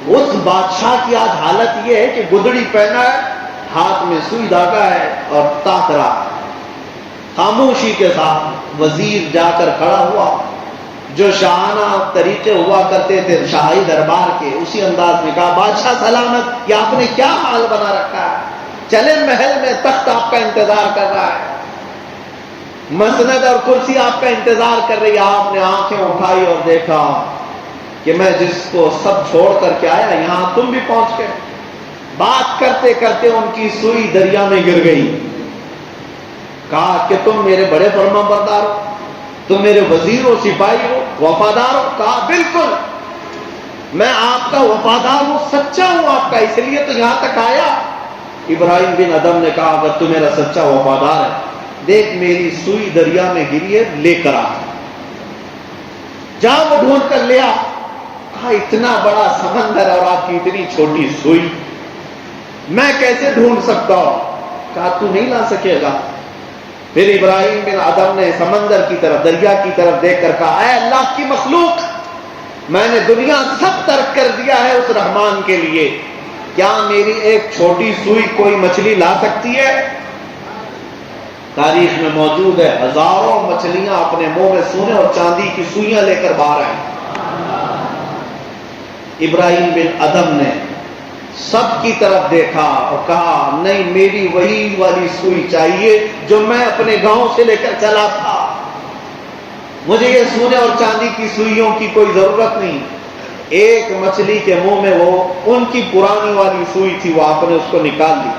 اس بادشاہ کی آج حالت یہ ہے کہ گدڑی پہنا ہے، ہاتھ میں سوئی دھاگا ہے اور تاک رہا ہے. خاموشی کے ساتھ وزیر جا کر کھڑا ہوا. جو شاہانہ طریقے ہوا کرتے تھے شاہی دربار کے، اسی انداز میں کہا، بادشاہ سلامت، یہ آپ نے کیا حال بنا رکھا ہے؟ چلے محل میں، تخت آپ کا انتظار کر رہا ہے، مسند اور کرسی آپ کا انتظار کر رہی ہے. آپ نے آنکھیں اٹھائی اور دیکھا کہ میں جس کو سب چھوڑ کر کے آیا، یہاں تم بھی پہنچ گئے. بات کرتے کرتے ان کی سوئی دریا میں گر گئی. کہا کہ تم میرے بڑے فرما بردار ہو، تم میرے وزیر ہو، سپاہی ہو، وفادار ہو. کہا بالکل، میں آپ کا وفادار ہوں، سچا ہوں آپ کا، اس لیے تو یہاں تک آیا. ابراہیم بن ادھم نے کہا، اگر تو میرا سچا وفادار ہے، دیکھ میری سوئی دریا میں گری ہے، لے کر آ. جا وہ ڈھونڈ کر لیا. کہا اتنا بڑا سمندر اور آپ کی اتنی چھوٹی سوئی میں کیسے ڈھونڈ سکتا ہوں؟ کہا تو نہیں لا سکے گا. پھر ابراہیم بن ادھم نے سمندر کی طرف، دریا کی طرف دیکھ کر کہا، اے اللہ کی مخلوق، میں نے دنیا سب ترک کر دیا ہے اس رحمان کے لیے، کیا میری ایک چھوٹی سوئی کوئی مچھلی لا سکتی ہے؟ تاریخ میں موجود ہے ہزاروں مچھلیاں اپنے منہ میں سونے اور چاندی کی سوئیاں لے کر باہر آئیں. ابراہیم بن ادھم نے سب کی طرف دیکھا اور کہا، نہیں، میری وہی والی سوئی چاہیے جو میں اپنے گاؤں سے لے کر چلا تھا. مجھے یہ سونے اور چاندی کی سوئیوں کی کوئی ضرورت نہیں. ایک مچھلی کے منہ میں وہ ان کی پرانی والی سوئی تھی، وہ آپ نے اس کو نکال لی.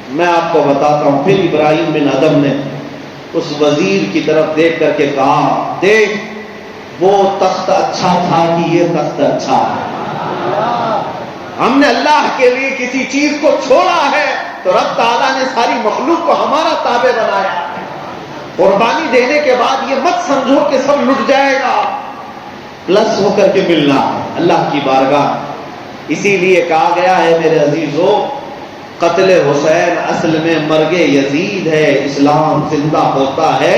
میں آپ کو بتاتا ہوں. پھر ابراہیم بن ادھم نے اس وزیر کی طرف دیکھ کر کے کہا، دیکھ وہ تخت اچھا تھا کہ یہ تخت اچھا ہے. ہم نے اللہ کے لیے کسی چیز کو چھوڑا ہے تو رب تعالیٰ نے ساری مخلوق کو ہمارا تابع بنایا. قربانی دینے کے بعد یہ مت سمجھو کہ سب لٹ جائے گا، پلس ہو کر کے ملنا اللہ کی بارگاہ. اسی لیے کہا گیا ہے میرے عزیزو، قتل حسین اصل میں مرگ یزید ہے. اسلام زندہ ہوتا ہے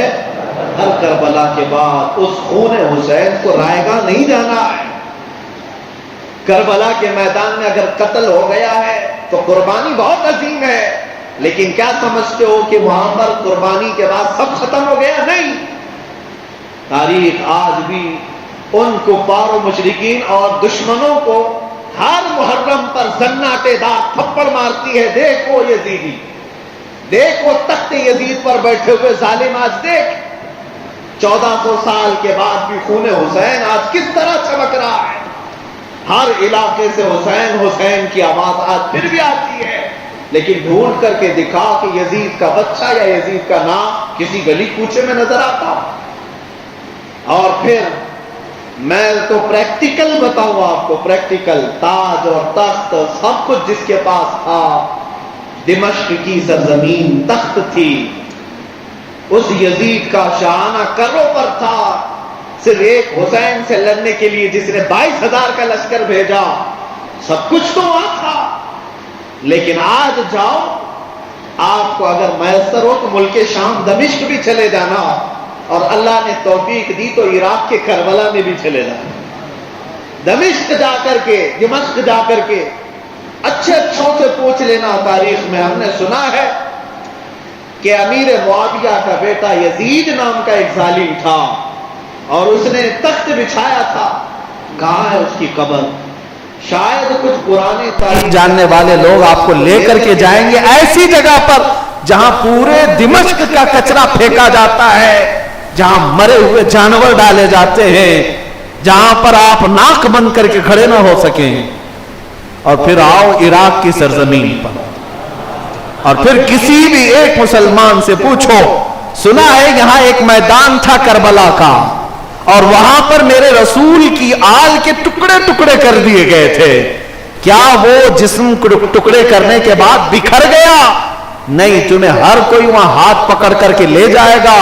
ہر کربلا کے بعد. اس خون حسین کو رائے گاہ نہیں جانا ہے. کربلا کے میدان میں اگر قتل ہو گیا ہے تو قربانی بہت عظیم ہے، لیکن کیا سمجھتے ہو کہ وہاں پر قربانی کے بعد سب ختم ہو گیا؟ نہیں. تاریخ آج بھی ان کفار و مشرکین اور دشمنوں کو ہر محرم پر زناٹے دار تھپڑ مارتی ہے. دیکھ وہ یزیدی، دیکھ وہ تخت یزید پر بیٹھے ہوئے ظالم، آج دیکھ 1400 سال کے بعد بھی خون حسین آج کس طرح چمک رہا ہے. ہر علاقے سے حسین حسین کی آواز آج پھر بھی آتی ہے، لیکن ڈھونڈ کر کے دکھا کہ یزید کا بچہ یا یزید کا نام کسی گلی کوچے میں نظر آتا. اور پھر میں تو پریکٹیکل بتاؤں آپ کو، پریکٹیکل تاج اور تخت سب کچھ جس کے پاس تھا. دمشق کی سرزمین تخت تھی، اس یزید کا شاہانہ کرو پر تھا. صرف ایک حسین سے لڑنے کے لیے جس نے 22,000 کا لشکر بھیجا، سب کچھ تو وہاں تھا. لیکن آج جاؤ، آپ کو اگر میسر ہو تو ملک شام دمشق بھی چلے جانا، اور اللہ نے توفیق دی تو عراق کے کربلا میں بھی چلے جانا. دمشق جا کر کے، دمشق جا کر کے اچھے اچھوں سے پوچھ لینا. تاریخ میں ہم نے سنا ہے کہ امیر معاویہ کا بیٹا یزید نام کا ایک ظالم تھا، اور اس نے تخت بچھایا تھا. کہاں ہے اس کی قبر؟ شاید کچھ پرانے تاریخ جاننے والے لوگ آپ کو لے کر کے جائیں گے ایسی جگہ پر جہاں پورے دمشق کا کچرا پھینکا جاتا ہے، جہاں مرے ہوئے جانور ڈالے جاتے ہیں، جہاں پر آپ ناک بند کر کے کھڑے نہ ہو سکیں. اور پھر آؤ عراق کی سرزمین پر، اور پھر کسی بھی ایک مسلمان سے پوچھو، سنا ہے یہاں ایک میدان تھا کربلا کا، اور وہاں پر میرے رسول کی آل کے ٹکڑے ٹکڑے کر دیے گئے تھے. کیا وہ جسم ٹکڑے کرنے کے بعد بکھر گیا؟ نہیں، تمہیں ہر کوئی وہاں ہاتھ پکڑ کر کے لے جائے گا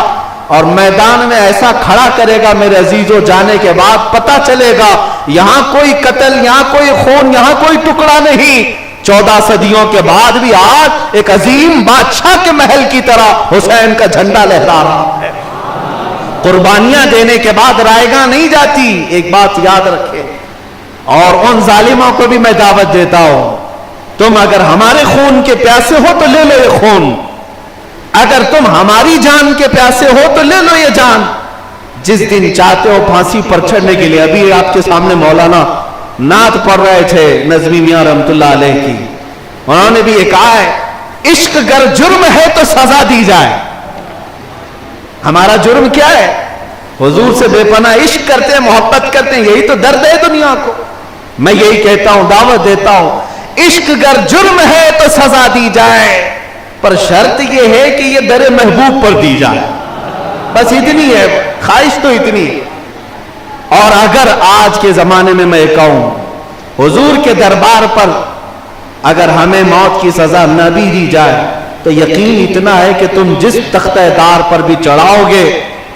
اور میدان میں ایسا کھڑا کرے گا میرے عزیزوں، جانے کے بعد پتہ چلے گا یہاں کوئی قتل، یہاں کوئی خون، یہاں کوئی ٹکڑا نہیں. 14 صدیوں کے بعد بھی آج ایک عظیم بادشاہ کے محل کی طرح حسین کا جھنڈا لہرا رہا ہے. قربانیاں دینے کے بعد رائے گاہ نہیں جاتی، ایک بات یاد رکھے. اور ان ظالموں کو بھی میں دعوت دیتا ہوں، تم اگر ہمارے خون کے پیاسے ہو تو لے لو یہ خون، اگر تم ہماری جان کے پیاسے ہو تو لے لو یہ جان. جس دن چاہتے ہو پھانسی پر چڑھنے کے لیے، ابھی آپ کے سامنے مولانا نعت پڑھ رہے تھے نظمی میاں رحمت اللہ علیہ کی، انہوں نے بھی یہ کہا ہے عشق گر جرم ہے تو سزا دی جائے. ہمارا جرم کیا ہے؟ حضور سے بے پناہ عشق کرتے ہیں، محبت کرتے ہیں، یہی تو درد ہے دنیا کو. میں یہی کہتا ہوں، دعوت دیتا ہوں، عشق گر جرم ہے تو سزا دی جائے، پر شرط یہ ہے کہ یہ در محبوب پر دی جائے. بس اتنی ہے خواہش، تو اتنی ہے. اور اگر آج کے زمانے میں میں کہوں حضور کے دربار پر اگر ہمیں موت کی سزا نہ بھی دی جائے تو یقین اتنا ہے کہ تم جس تختہ دار پر بھی چڑھاؤ گے،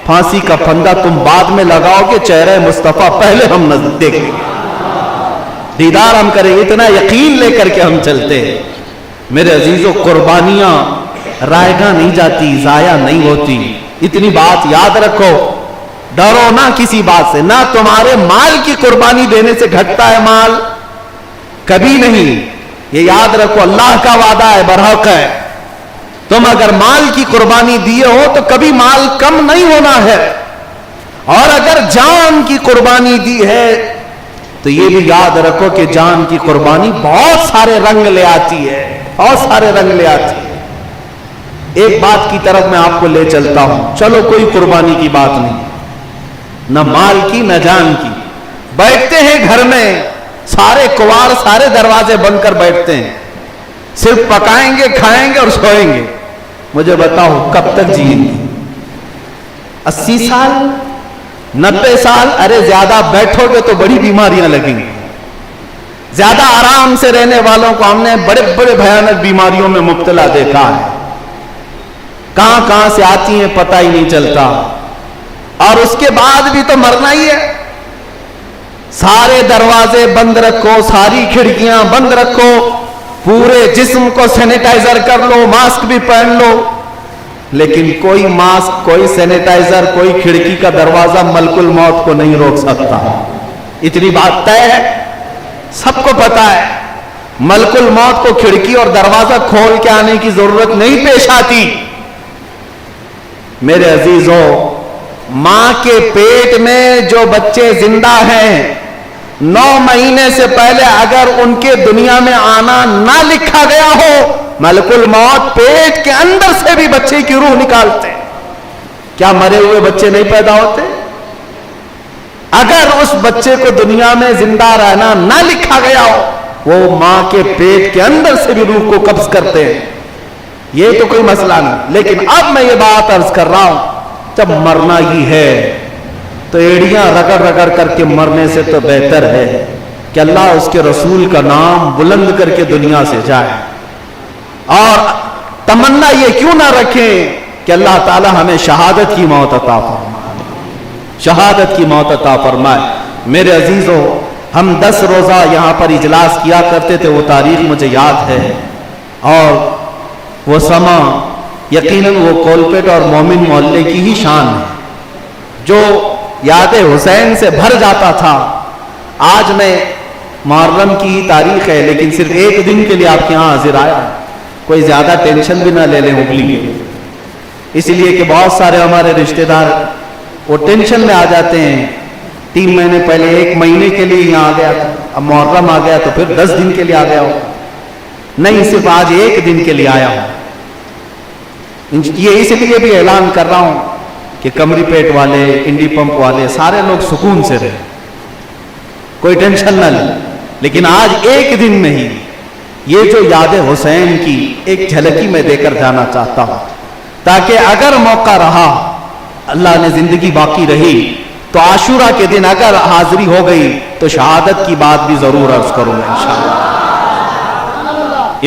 پھانسی کا پھندا تم بعد میں لگاؤ گے، چہرہ مصطفیٰ پہلے ہم دیکھیں گے، دیدار ہم کریں گے. اتنا یقین لے کر کے ہم چلتے ہیں. میرے عزیزوں، قربانیاں رائے گاہ نہیں جاتی، ضائع نہیں ہوتی. اتنی بات یاد رکھو، ڈرو نہ کسی بات سے، نہ تمہارے مال کی قربانی دینے سے گھٹتا ہے مال، کبھی نہیں. یہ یاد رکھو، اللہ کا وعدہ ہے، برحق ہے. تم اگر مال کی قربانی دیے ہو تو کبھی مال کم نہیں ہونا ہے، اور اگر جان کی قربانی دی ہے تو یہ بھی یاد رکھو کہ جان کی قربانی بہت سارے رنگ لے آتی ہے، بہت سارے رنگ لے آتی ہے. ایک بات کی طرف میں آپ کو لے چلتا ہوں، چلو کوئی قربانی کی بات نہیں، نہ مال کی نہ جان کی. بیٹھتے ہیں گھر میں، سارے کواڑ، سارے دروازے بند کر بیٹھتے ہیں، صرف پکائیں گے، کھائیں گے اور سوئیں گے. مجھے بتاؤ کب تک جئیں گے؟ 80 سال 90 سال؟ ارے زیادہ بیٹھو گے تو بڑی بیماریاں لگیں گی. زیادہ آرام سے رہنے والوں کو ہم نے بڑے بڑے بھیانک بیماریوں میں مبتلا دیکھا ہے، کہاں کہاں سے آتی ہیں پتہ ہی نہیں چلتا. اور اس کے بعد بھی تو مرنا ہی ہے. سارے دروازے بند رکھو، ساری کھڑکیاں بند رکھو، پورے جسم کو سینیٹائزر کر لو، ماسک بھی پہن لو، لیکن کوئی ماسک، کوئی سینیٹائزر، کوئی کھڑکی کا دروازہ ملک الموت کو نہیں روک سکتا. اتنی بات طے ہے، سب کو پتا ہے، ملک الموت کو کھڑکی اور دروازہ کھول کے آنے کی ضرورت نہیں پیش آتی. میرے عزیزوں، ماں کے پیٹ میں جو بچے زندہ ہیں، 9 مہینے سے پہلے اگر ان کے دنیا میں آنا نہ لکھا گیا ہو، ملک الموت پیٹ کے اندر سے بھی بچے کی روح نکالتے. کیا مرے ہوئے بچے نہیں پیدا ہوتے؟ اگر اس بچے کو دنیا میں زندہ رہنا نہ لکھا گیا ہو، وہ ماں کے پیٹ کے اندر سے بھی روح کو قبض کرتے ہیں. یہ تو کوئی مسئلہ نہیں. لیکن اب میں یہ بات عرض کر رہا ہوں، جب مرنا ہی ہے تو ایڑیاں رگڑ رگڑ کر کے مرنے سے تو بہتر ہے کہ اللہ اس کے رسول کا نام بلند کر کے دنیا سے جائے. اور تمنا یہ کیوں نہ رکھیں کہ اللہ تعالی ہمیں شہادت کی موت عطا فرمائے، شہادت کی موت عطا فرمائے. میرے عزیزوں، ہم 10 روزہ یہاں پر اجلاس کیا کرتے تھے، وہ تاریخ مجھے یاد ہے، اور وہ سما یقیناً وہ کولپیٹ اور مومن محلے کی ہی شان ہے جو یاد حسین سے بھر جاتا تھا. آج میں محرم کی ہی تاریخ ہے، لیکن صرف ایک دن کے لیے آپ کے ہاں حاضر آیا، کوئی زیادہ ٹینشن بھی نہ لے لیں ہبلی کے، اس لیے کہ بہت سارے ہمارے رشتہ دار وہ ٹینشن میں آ جاتے ہیں. 3 مہینے پہلے 1 مہینے کے لیے یہاں آ گیا تھا, اب محرم آ گیا تو پھر 10 دن کے لیے آ گیا ہو. نہیں, صرف آج 1 دن کے لیے آیا ہوں. یہ اس لیے بھی اعلان کر رہا ہوں کہ کمری پیٹ والے, انڈی پمپ والے سارے لوگ سکون سے رہے, کوئی ٹینشن نہ لے. لیکن آج 1 دن میں ہی یہ جو یاد حسین کی ایک جھلکی میں دے کر جانا چاہتا ہوں, تاکہ اگر موقع رہا, اللہ نے زندگی باقی رہی, تو عاشورہ کے دن اگر حاضری ہو گئی تو شہادت کی بات بھی ضرور عرض کروں گا انشاءاللہ.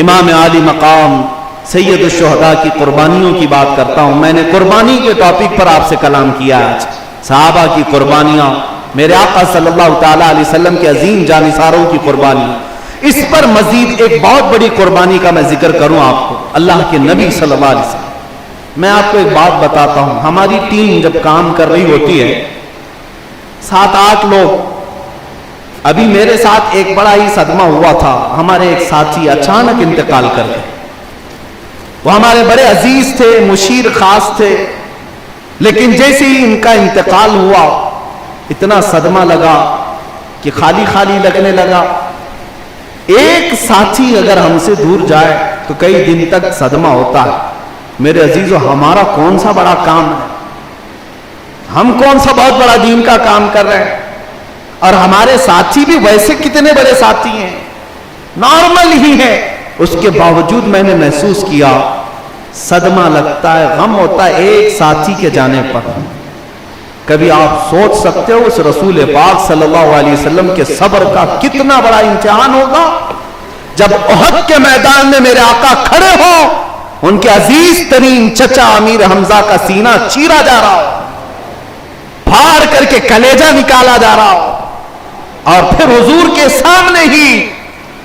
امام عالی مقام سید الشہداء کی قربانیوں کی بات کرتا ہوں. میں نے قربانی کے ٹاپک پر آپ سے کلام کیا آج. صحابہ کی قربانیاں, میرے آقا صلی اللہ تعالی علیہ وسلم کے عظیم جانثاروں کی قربانی. اس پر مزید ایک بہت بڑی قربانی کا میں ذکر کروں آپ کو, اللہ کے نبی صلی اللہ علیہ وسلم. میں آپ کو ایک بات بتاتا ہوں. ہماری ٹیم جب کام کر رہی ہوتی ہے 7-8 لوگ, ابھی میرے ساتھ ایک بڑا ہی صدمہ ہوا تھا. ہمارے ایک ساتھی اچانک انتقال کر گئے. وہ ہمارے بڑے عزیز تھے, مشیر خاص تھے, لیکن جیسے ہی ان کا انتقال ہوا اتنا صدمہ لگا کہ خالی خالی لگنے لگا. ایک ساتھی اگر ہم سے دور جائے تو کئی دن تک صدمہ ہوتا ہے. میرے عزیزو, ہمارا کون سا بڑا کام ہے, ہم کون سا بہت بڑا دین کا کام کر رہے ہیں, اور ہمارے ساتھی بھی ویسے کتنے بڑے ساتھی ہیں, نارمل ہی ہیں. اس کے باوجود میں نے محسوس کیا صدمہ لگتا ہے, غم ہوتا ہے ایک ساتھی کے جانے پر. کبھی آپ سوچ سکتے ہو اس رسول پاک صلی اللہ علیہ وسلم کے صبر کا کتنا بڑا امتحان ہوگا جب احد کے میدان میں میرے آقا کھڑے ہو, ان کے عزیز ترین چچا امیر حمزہ کا سینہ چیرا جا رہا ہو, پھاڑ کر کے کلیجہ نکالا جا رہا ہو, اور پھر حضور کے سامنے ہی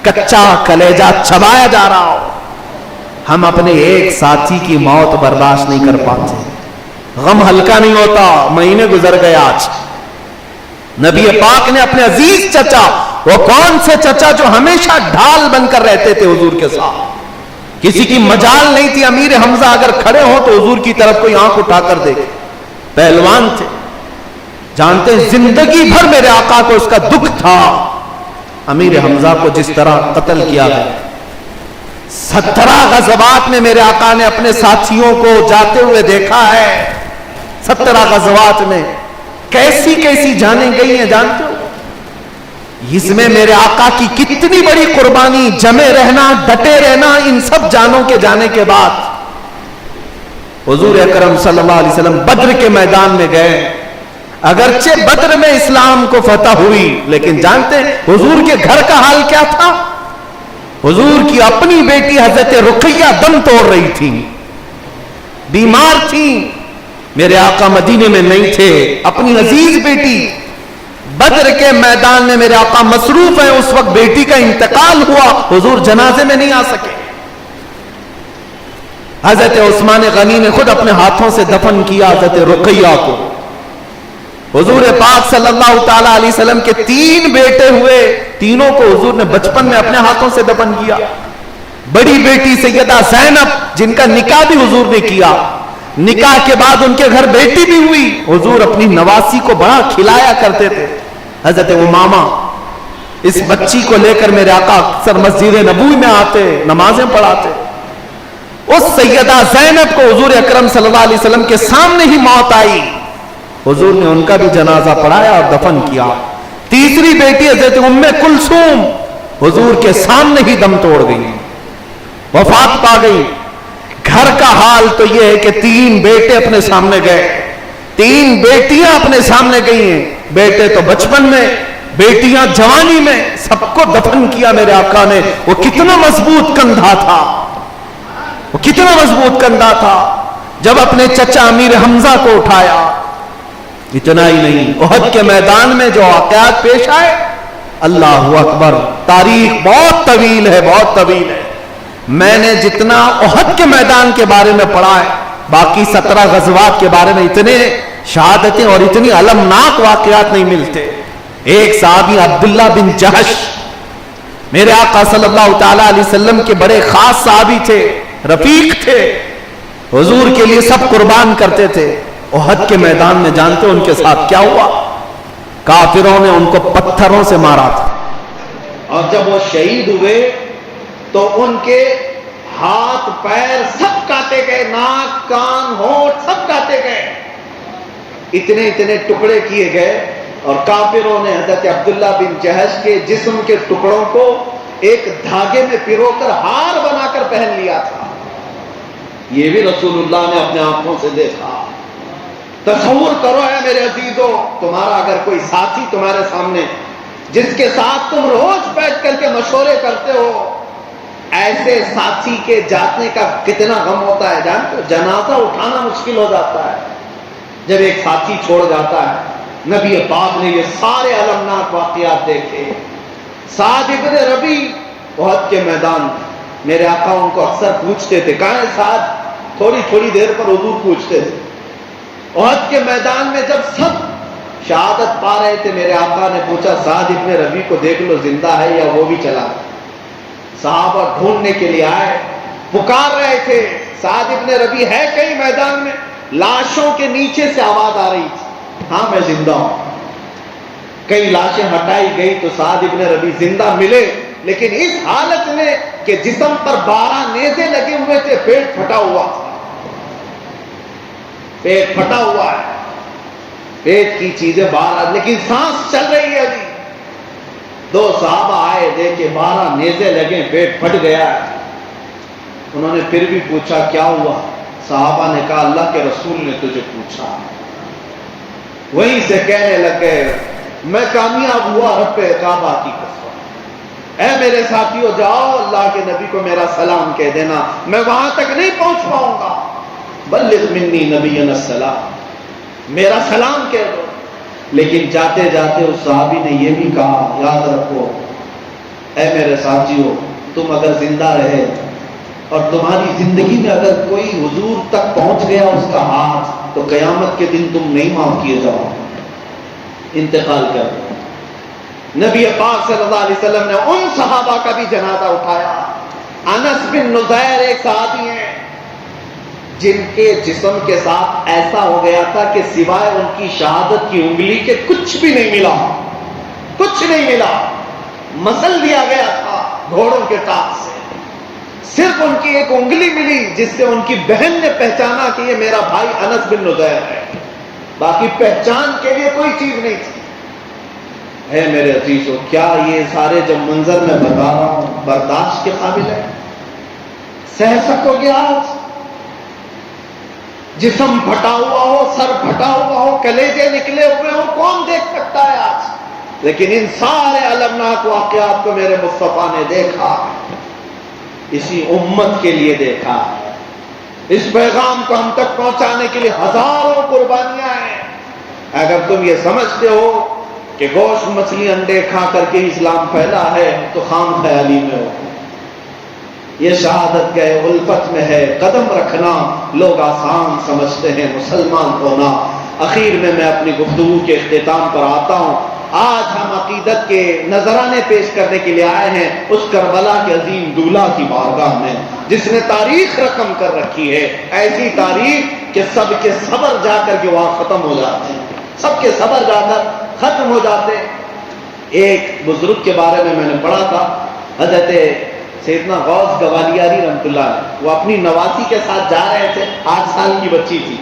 کچا کلیجہ چبایا جا رہا ہو. ہم اپنے ایک ساتھی کی موت برداشت نہیں کر پاتے, غم ہلکا نہیں ہوتا. مہینے گزر گئے, آج نبی پاک نے اپنے عزیز چچا, وہ کون سے چچا جو ہمیشہ ڈھال بن کر رہتے تھے حضور کے ساتھ, کسی کی مجال نہیں تھی امیر حمزہ اگر کھڑے ہو تو حضور کی طرف کوئی آنکھ اٹھا کر دیکھے, پہلوان تھے, جانتے ہیں زندگی بھر میرے آقا کو اس کا دکھ تھا امیر حمزہ کو جس طرح قتل کیا گیا. 17 غزوات میں میرے آقا نے اپنے ساتھیوں کو جاتے ہوئے دیکھا ہے. 17 غزوات میں کیسی کیسی جانیں گئی ہیں جانتے ہو. اس میں میرے آقا کی کتنی بڑی قربانی, جمے رہنا, ڈٹے رہنا. ان سب جانوں کے جانے کے بعد حضور اکرم صلی اللہ علیہ وسلم بدر کے میدان میں گئے. اگرچہ بدر میں اسلام کو فتح ہوئی, لیکن جانتے ہیں حضور کے گھر کا حال کیا تھا. حضور کی اپنی بیٹی حضرت رقیہ دم توڑ رہی تھی, بیمار تھی. میرے آقا مدینے میں نہیں تھے, اپنی عزیز بیٹی. بدر کے میدان میں میرے آقا مصروف ہیں, اس وقت بیٹی کا انتقال ہوا, حضور جنازے میں نہیں آ سکے. حضرت عثمان غنی نے خود اپنے ہاتھوں سے دفن کیا حضرت رقیہ کو. حضور پاک صلی اللہ تعالی علیہ وسلم کے 3 بیٹے ہوئے, تینوں کو حضور نے بچپن میں اپنے ہاتھوں سے دفن کیا. بڑی بیٹی سیدہ زینب جن کا نکاح بھی حضور نے کیا, نکاح کے بعد ان کے گھر بیٹی بھی ہوئی. حضور اپنی نواسی کو بڑا کھلایا کرتے تھے. حضرت امامہ, اس بچی کو لے کر میرے آقا اکثر مسجد نبوی میں آتے, نمازیں پڑھاتے. اس سیدہ زینب کو حضور اکرم صلی اللہ علیہ وسلم کے سامنے ہی موت آئی. حضور نے ان کا بھی جنازہ پڑھایا اور دفن کیا. تیسری بیٹی حضرت ام کلثوم حضور کے سامنے ہی دم توڑ گئی, وفات پا گئی. گھر کا حال تو یہ ہے کہ 3 بیٹے اپنے سامنے گئے, 3 بیٹیاں اپنے سامنے گئی ہیں. بیٹے تو بچپن میں, بیٹیاں جوانی میں, سب کو دفن کیا میرے آقا نے. وہ کتنا مضبوط کندھا تھا, وہ کتنا مضبوط کندھا تھا جب اپنے چچا امیر حمزہ کو اٹھایا. اتنا ہی نہیں, احد کے میدان میں جو واقعات پیش آئے, اللہ اکبر, تاریخ بہت طویل ہے, بہت طویل ہے. میں نے جتنا احد کے میدان کے بارے میں پڑھا ہے, باقی 17 غزوات کے بارے میں اتنے شہادتیں اور اتنی المناک واقعات نہیں ملتے. ایک صحابی عبداللہ بن جہش میرے آقا صلی اللہ تعالی علیہ وسلم کے بڑے خاص صحابی تھے, رفیق تھے, حضور کے لیے سب قربان کرتے تھے. احد کے میدان میں جانتے ان کے ساتھ کیا ہوا؟ کافروں نے ان کو پتھروں سے مارا تھا، اور جب وہ شہید ہوئے تو ان کے ہاتھ پیر سب کاٹے گئے، ناک کان ہونٹ سب کاٹے گئے، اتنے اتنے ٹکڑے کیے گئے، اور کافروں نے حضرت عبداللہ بن جہش کے جسم کے ٹکڑوں کو ایک دھاگے میں پرو کر ہار بنا کر پہن لیا تھا۔ یہ بھی رسول اللہ نے اپنے آنکھوں سے دیکھا۔ تصور کرو ہے میرے عزیزوں، تمہارا اگر کوئی ساتھی تمہارے سامنے جس کے ساتھ تم روز بیٹھ کر کے مشورے کرتے ہو، ایسے ساتھی کے جانے کا کتنا غم ہوتا ہے جانتے ہو؟ جنازہ اٹھانا مشکل ہو جاتا ہے جب ایک ساتھی چھوڑ جاتا ہے۔ نبی پاک نے یہ سارے المناک واقعات دیکھے۔ سعد ابن ربی احد کے میدان میں، میرے آقا ان کو اکثر پوچھتے تھے، کہاں ہے سعد؟ تھوڑی تھوڑی دیر پر حضور پوچھتے تھے۔ احد کے میدان میں جب سب شہادت پا رہے تھے، میرے آقا نے پوچھا سعد ابن ربی کو دیکھ لو زندہ ہے یا وہ بھی چلا۔ صحابہ ڈھونڈنے کے لیے آئے، پکار رہے تھے سعد ابن ربی ہے کہیں میدان میں؟ لاشوں کے نیچے سے آواز آ رہی تھی، ہاں میں زندہ ہوں۔ کئی لاشیں ہٹائی گئی تو سعد ابن ربی زندہ ملے، لیکن اس حالت میں کہ جسم پر 12 نیزے لگے ہوئے تھے، پیٹ پھٹا ہوا تھا، پیٹ پھٹا ہوا ہے، پیٹ کی چیزیں باہر آ، لیکن سانس چل رہی ہے ابھی۔ 2 صحابہ آئے، دیکھے 12 نیزے لگے، پیٹ پھٹ گیا ہے۔ انہوں نے پھر بھی پوچھا کیا ہوا؟ صحابہ نے کہا اللہ کے رسول نے تجھے پوچھا۔ وہیں سے کہنے لگے میں کامیاب ہوا رب کعبہ کی قسم، اے میرے ساتھیو جاؤ اللہ کے نبی کو میرا سلام کہہ دینا، میں وہاں تک نہیں پہنچ پاؤں گا، بلغ منی نبینا السلام، میرا سلام کہہ دو۔ لیکن جاتے جاتے اس صحابی نے یہ بھی کہا یاد رکھو اے میرے ساتھیو، تم اگر زندہ رہے اور تمہاری زندگی میں اگر کوئی حضور تک پہنچ گیا اس کا ہاتھ، تو قیامت کے دن تم نہیں معاف کیے جاؤ، انتقال کر دو۔ نبی پاک صلی اللہ علیہ وسلم نے ان صحابہ کا بھی جنازہ اٹھایا۔ انس بن نذیر ایک صحابی ہیں جن کے جسم کے ساتھ ایسا ہو گیا تھا کہ سوائے ان کی شہادت کی انگلی کے کچھ بھی نہیں ملا، کچھ نہیں ملا، مسل دیا گیا تھا گھوڑوں کے ٹانک سے، صرف ان کی ایک انگلی ملی جس سے ان کی بہن نے پہچانا کہ یہ میرا بھائی انس بن نذیر ہے، باقی پہچان کے لیے کوئی چیز نہیں تھی۔ ہے میرے عزیزو، کیا یہ سارے جو منظر میں بتا رہا ہوں برداشت کے قابل ہے؟ سہ سکو گے آج؟ جسم پھٹا ہوا ہو، سر پھٹا ہوا ہو، کلیجے نکلے ہوئے ہو، کون دیکھ سکتا ہے آج؟ لیکن ان سارے المناک واقعات کو میرے مصطفیٰ نے دیکھا، اسی امت کے لیے دیکھا، اس پیغام کو ہم تک پہنچانے کے لیے ہزاروں قربانیاں ہیں۔ اگر تم یہ سمجھتے ہو کہ گوشت مچھلی انڈے کھا کر کے اسلام پھیلا ہے تو خام خیالی میں ہو۔ یہ شہادت کے الفت میں ہے، قدم رکھنا لوگ آسان سمجھتے ہیں، مسلمان ہونا۔ اخیر میں اپنی گفتگو کے اختتام پر آتا ہوں۔ آج ہم عقیدت کے نذرانے پیش کرنے کے لیے آئے ہیں اس کربلا کے عظیم دولہ کی بارگاہ میں جس نے تاریخ رقم کر رکھی ہے، ایسی تاریخ کہ سب کے صبر جا کر کے وہاں ختم ہو جاتے ہیں، سب کے صبر جا کر ختم ہو جاتے ہیں۔ ایک بزرگ کے بارے میں نے پڑھا تھا، حضرت سیدنا غوث گوالیاری رحمۃ اللہ علیہ، وہ اپنی نواسی کے ساتھ جا رہے تھے، 8 سال کی بچی تھی،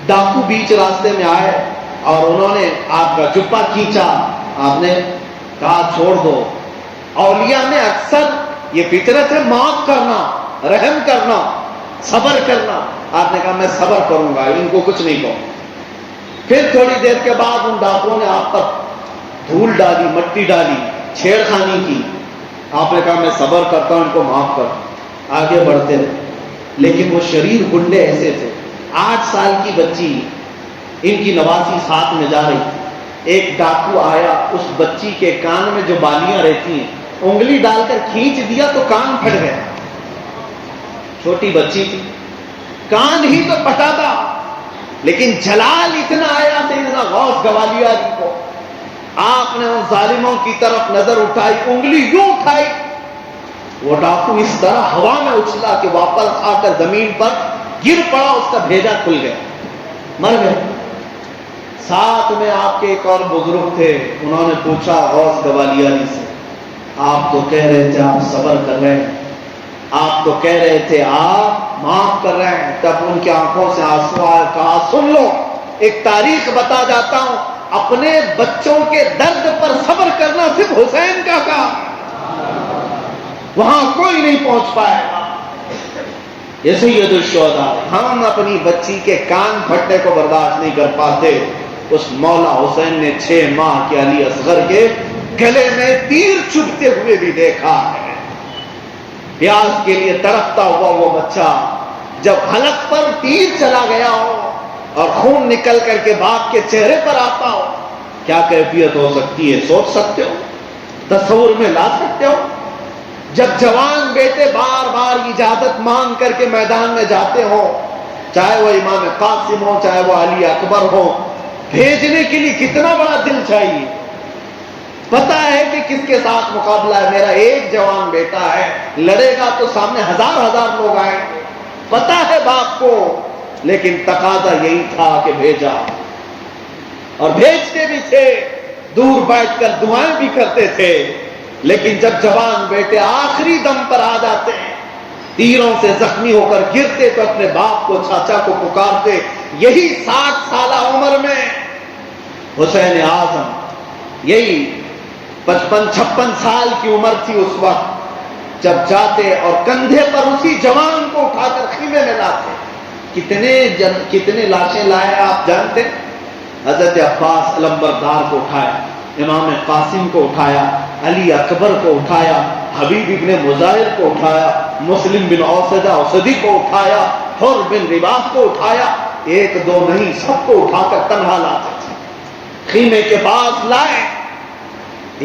ڈاکو بیچ راستے میں آئے اور انہوں نے آپ کا جبہ کھینچا، آپ نے کہا چھوڑ دو۔ اولیاء میں اکثر یہ فطرت ہے معاف کرنا، رحم کرنا، صبر کرنا۔ آپ نے کہا میں صبر کروں گا، ان کو کچھ نہیں کہوں۔ پھر تھوڑی دیر کے بعد ان ڈاکوؤں نے آپ پر دھول ڈالی، مٹی ڈالی، چھیڑخانی کی۔ آپ نے کہا میں صبر کرتا ہوں، ان کو معاف کر۔ آگے بڑھتے رہے، لیکن وہ شریر گنڈے ایسے تھے، 8 سال کی بچی، ان کی نواسی ساتھ میں جا رہی تھی، ایک ڈاکو آیا، اس بچی کے کان میں جو بالیاں رہتی ہیں انگلی ڈال کر کھینچ دیا تو کان پھٹ گیا، چھوٹی بچی تھی، کان ہی تو پھٹا تھا، لیکن جلال اتنا آیا سیدنا غوث گوالیاری کو، آپ نے ان ظالموں کی طرف نظر اٹھائی، انگلی یوں اٹھائی، وہ ڈاکو اس طرح ہوا میں اچھلا کہ واپس آ کر زمین پر گر پڑا، اس کا بھیجا کھل گیا۔ مر گئے. ساتھ میں آپ کے ایک اور بزرگ تھے, انہوں نے پوچھا غوث گوالیاری سے, آپ تو کہہ رہے تھے آپ صبر کر رہے ہیں, آپ تو کہہ رہے تھے آپ معاف کر رہے ہیں. تب ان کی آنکھوں سے آنسو آئے, کہا سن لو ایک تاریخ بتا جاتا ہوں, اپنے بچوں کے درد پر صبر کرنا صرف حسین کا کام, وہاں کوئی نہیں پہنچ پائے گا. یہ سید الشہداء. ہم اپنی بچی کے کان پھٹنے کو برداشت نہیں کر پاتے, اس مولا حسین نے 6 ماہ کے علی اصغر کے گلے میں تیر چبھتے ہوئے بھی دیکھا ہے. پیاس کے لیے تڑپتا ہوا وہ بچہ جب حلق پر تیر چلا گیا ہو اور خون نکل کر کے باپ کے چہرے پر آتا ہو, کیا کیفیت ہو سکتی ہے؟ سوچ سکتے ہو؟ تصور میں لا سکتے ہو؟ جب جوان بیٹے بار بار اجازت مانگ کر کے میدان میں جاتے ہو, چاہے وہ امام قاسم ہو چاہے وہ علی اکبر ہو, بھیجنے کے لیے کتنا بڑا دل چاہیے. پتا ہے کہ کس کے ساتھ مقابلہ ہے, میرا ایک جوان بیٹا ہے, لڑے گا تو سامنے ہزار لوگ آئیں گے, پتا ہے باپ کو, لیکن تقاضا یہی تھا کہ بھیجا. اور بھیجتے بھی تھے, دور بیٹھ کر دعائیں بھی کرتے تھے. لیکن جب جوان بیٹے آخری دم پر آ جاتے ہیں, تیروں سے زخمی ہو کر گرتے, تو اپنے باپ کو چاچا کو پکارتے. یہی 60 سالہ عمر میں حسین اعظم, یہی 55-56 سال کی عمر تھی اس وقت, جب جاتے اور کندھے پر اسی جوان کو اٹھا کر خیمے میں لاتے. کتنے لاشیں لائے آپ جانتے؟ حضرت عباس علمبردار کو اٹھایا, امام قاسم کو اٹھایا, علی اکبر کو اٹھایا, حبیب ابن مظاہر کو اٹھایا, مسلم بن اوسدہ اسدی کو اٹھایا, حر بن رباح کو اٹھایا. 1-2 نہیں, سب کو اٹھا کر تنہا لاتے تھے, خیمے کے پاس لائے.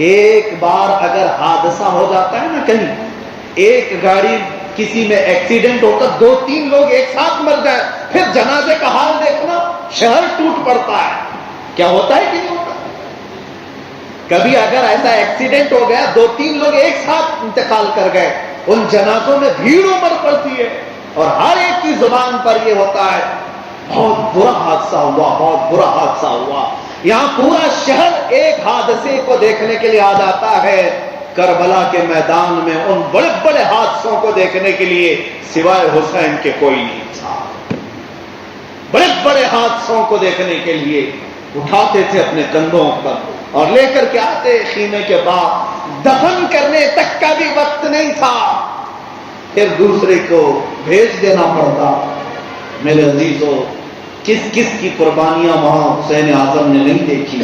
ایک بار اگر حادثہ ہو جاتا ہے نا کہیں, ایک گاڑی کسی میں ایکسیڈنٹ ہوتا, 2-3 لوگ ایک ساتھ مر جائے, پھر جنازے کا حال دیکھنا, شہر ٹوٹ پڑتا ہے. کیا ہوتا ہے کہ نہیں ہوتا؟ کبھی اگر ایسا ایکسیڈنٹ ہو گیا, 2-3 لوگ ایک ساتھ انتقال کر گئے, ان جنازوں میں بھیڑ امر پڑتی ہے, اور ہر ایک کی زبان پر یہ ہوتا ہے بہت برا حادثہ ہوا, بہت برا حادثہ ہوا. یہاں پورا شہر ایک حادثے کو دیکھنے کے لیے آ جاتا ہے. کربلا کے میدان میں ان بڑے بڑے حادثوں کو دیکھنے کے لیے سوائے حسین کے کوئی نہیں تھا. بڑے بڑے حادثوں کو دیکھنے کے لیے اٹھاتے تھے اپنے کندھوں پر اور لے کر کے آتے خیمے کے بعد. دفن کرنے تک کا بھی وقت نہیں تھا, پھر دوسرے کو بھیج دینا پڑتا. میرے عزیزوں, کس کس کی قربانیاں وہاں حسین اعظم نے نہیں دیکھی.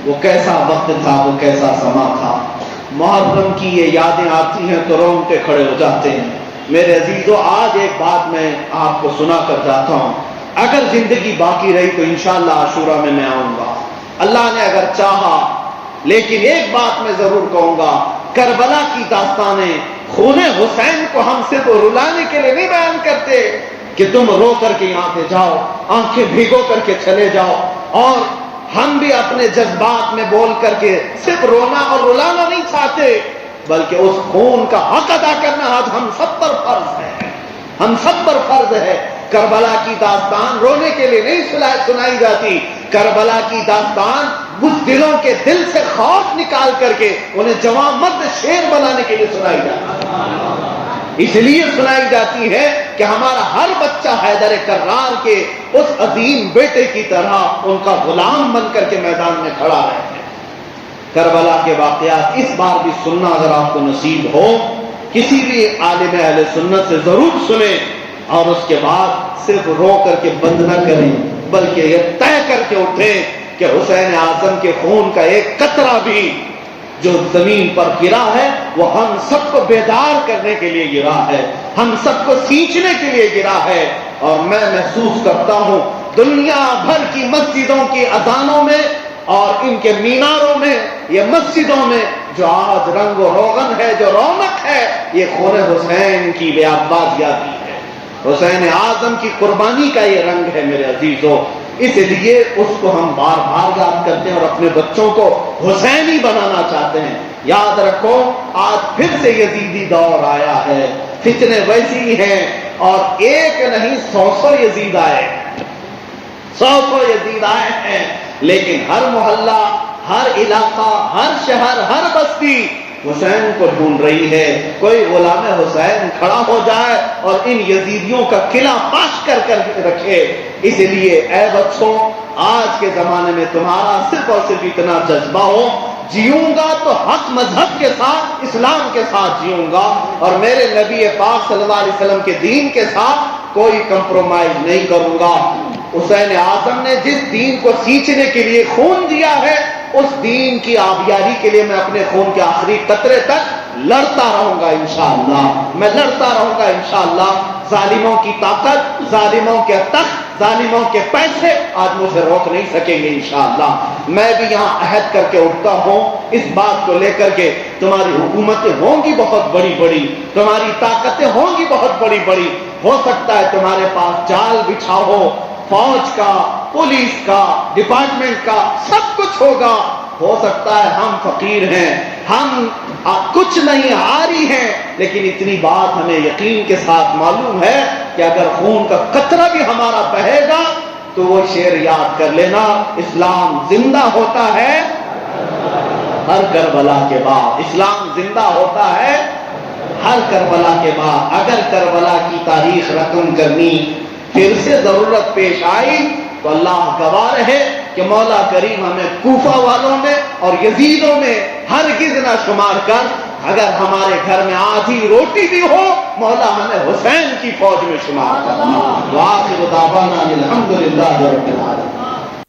وہ کیسا وقت تھا, وہ کیسا سما تھا. محرم کی یہ یادیں آتی ہیں تو رونگٹے کھڑے ہو جاتے ہیں. میرے عزیزوں, آج ایک بات میں آپ کو سنا کر جاتا ہوں. اگر زندگی باقی رہی تو انشاءاللہ عاشورہ میں آؤں گا, اللہ نے اگر چاہا. لیکن ایک بات میں ضرور کہوں گا, کربلا کی داستانیں, خون حسین کو ہم صرف رلانے کے لیے نہیں بیان کرتے کہ تم رو کر کے یہاں پہ جاؤ, آنکھیں بھیگو کر کے چلے جاؤ. اور ہم بھی اپنے جذبات میں بول کر کے صرف رونا اور رلانا نہیں چاہتے, بلکہ اس خون کا حق ادا کرنا آج ہم سب پر فرض ہے. ہم سب پر فرض ہے. کربلا کی داستان رونے کے لیے نہیں سنائی جاتی. کربلا کی داستان اس دلوں کے دل سے خوف نکال کر کے انہیں جوان مرد شیر بنانے کے لیے سنائی جاتی ہے. اس لیے سنائی جاتی ہے کہ ہمارا ہر بچہ حیدر کرار کے اس عظیم بیٹے کی طرح ان کا غلام بن کر کے میدان میں کھڑا رہے. کربلا کے واقعات اس بار بھی سننا اگر آپ کو نصیب ہو, کسی بھی عالم اہل سنت سے ضرور سنیں, اور اس کے بعد صرف رو کر کے بند نہ کریں, بلکہ یہ طے کر کے اٹھیں کہ حسین اعظم کے خون کا ایک قطرہ بھی جو زمین پر گرا ہے وہ ہم سب کو بیدار کرنے کے لیے گرا ہے, ہم سب کو سینچنے کے لیے گرا ہے. اور میں محسوس کرتا ہوں دنیا بھر کی مسجدوں کی اذانوں میں اور ان کے میناروں میں, یہ مسجدوں میں جو آج رنگ و روغن ہے, جو رونق ہے, یہ خون حسین کی بازیابی ہے. حسین اعظم کی قربانی کا یہ رنگ ہے میرے عزیزوں. اس لیے اس کو ہم بار بار یاد کرتے ہیں اور اپنے بچوں کو حسینی بنانا چاہتے ہیں. یاد رکھو, آج پھر سے یزیدی دور آیا ہے, فتنے ویسی ہیں, اور ایک نہیں 100 یزید آئے, 100 یزید آئے ہیں، لیکن ہر محلہ، ہر علاقہ، ہر شہر، ہر بستی حسین کو ڈھونڈ رہی ہے۔ کوئی غلام حسین کھڑا ہو جائے اور ان یزیدیوں کا قلعہ پاش کر رکھے۔ اس لیے اے بچوں، آج کے زمانے میں تمہارا صرف اور صرف اتنا جذبہ ہو، جیوں گا تو حق مذہب کے ساتھ، اسلام کے ساتھ جیوں گا، اور میرے نبی پاک صلی اللہ علیہ وسلم کے دین کے ساتھ کوئی کمپرومائز نہیں کروں گا۔ حسین اعظم نے جس دین کو سینچنے کے لیے خون دیا ہے، اس دین کی آبیاری کے لیے میں اپنے خون کے آخری قطرے تک لڑتا رہوں گا انشاءاللہ، میں لڑتا رہوں گا انشاءاللہ۔ ظالموں کی طاقت، ظالموں کے تخت، ظالموں کے پیسے آج مجھے روک نہیں سکیں گے انشاءاللہ۔ میں بھی یہاں عہد کر کے اٹھتا ہوں اس بات کو لے کر کے، تمہاری حکومتیں ہوں گی بہت بڑی بڑی، تمہاری طاقتیں ہوں گی بہت بڑی بڑی، ہو سکتا ہے تمہارے پاس جال بچھا ہو، فوج کا، پولیس کا، ڈپارٹمنٹ کا، سب کچھ ہوگا۔ ہو سکتا ہے ہم فقیر ہیں، ہم کچھ نہیں عاری ہیں، لیکن اتنی بات ہمیں یقین کے ساتھ معلوم ہے کہ اگر خون کا قطرہ بھی ہمارا بہے گا تو وہ شعر یاد کر لینا، اسلام زندہ ہوتا ہے ہر کربلا کے بعد، اسلام زندہ ہوتا ہے ہر کربلا کے بعد۔ اگر کربلا کی تاریخ رقم کرنی پھر سے ضرورت پیش آئی تو اللہ گواہ رہے کہ مولا کریم ہمیں کوفہ والوں میں اور یزیدوں میں ہرگز نہ شمار کر، اگر ہمارے گھر میں آدھی روٹی بھی ہو مولا ہمیں حسین کی فوج میں شمار کرنا۔ وآخر دعوانا الحمدللہ رب العالمین۔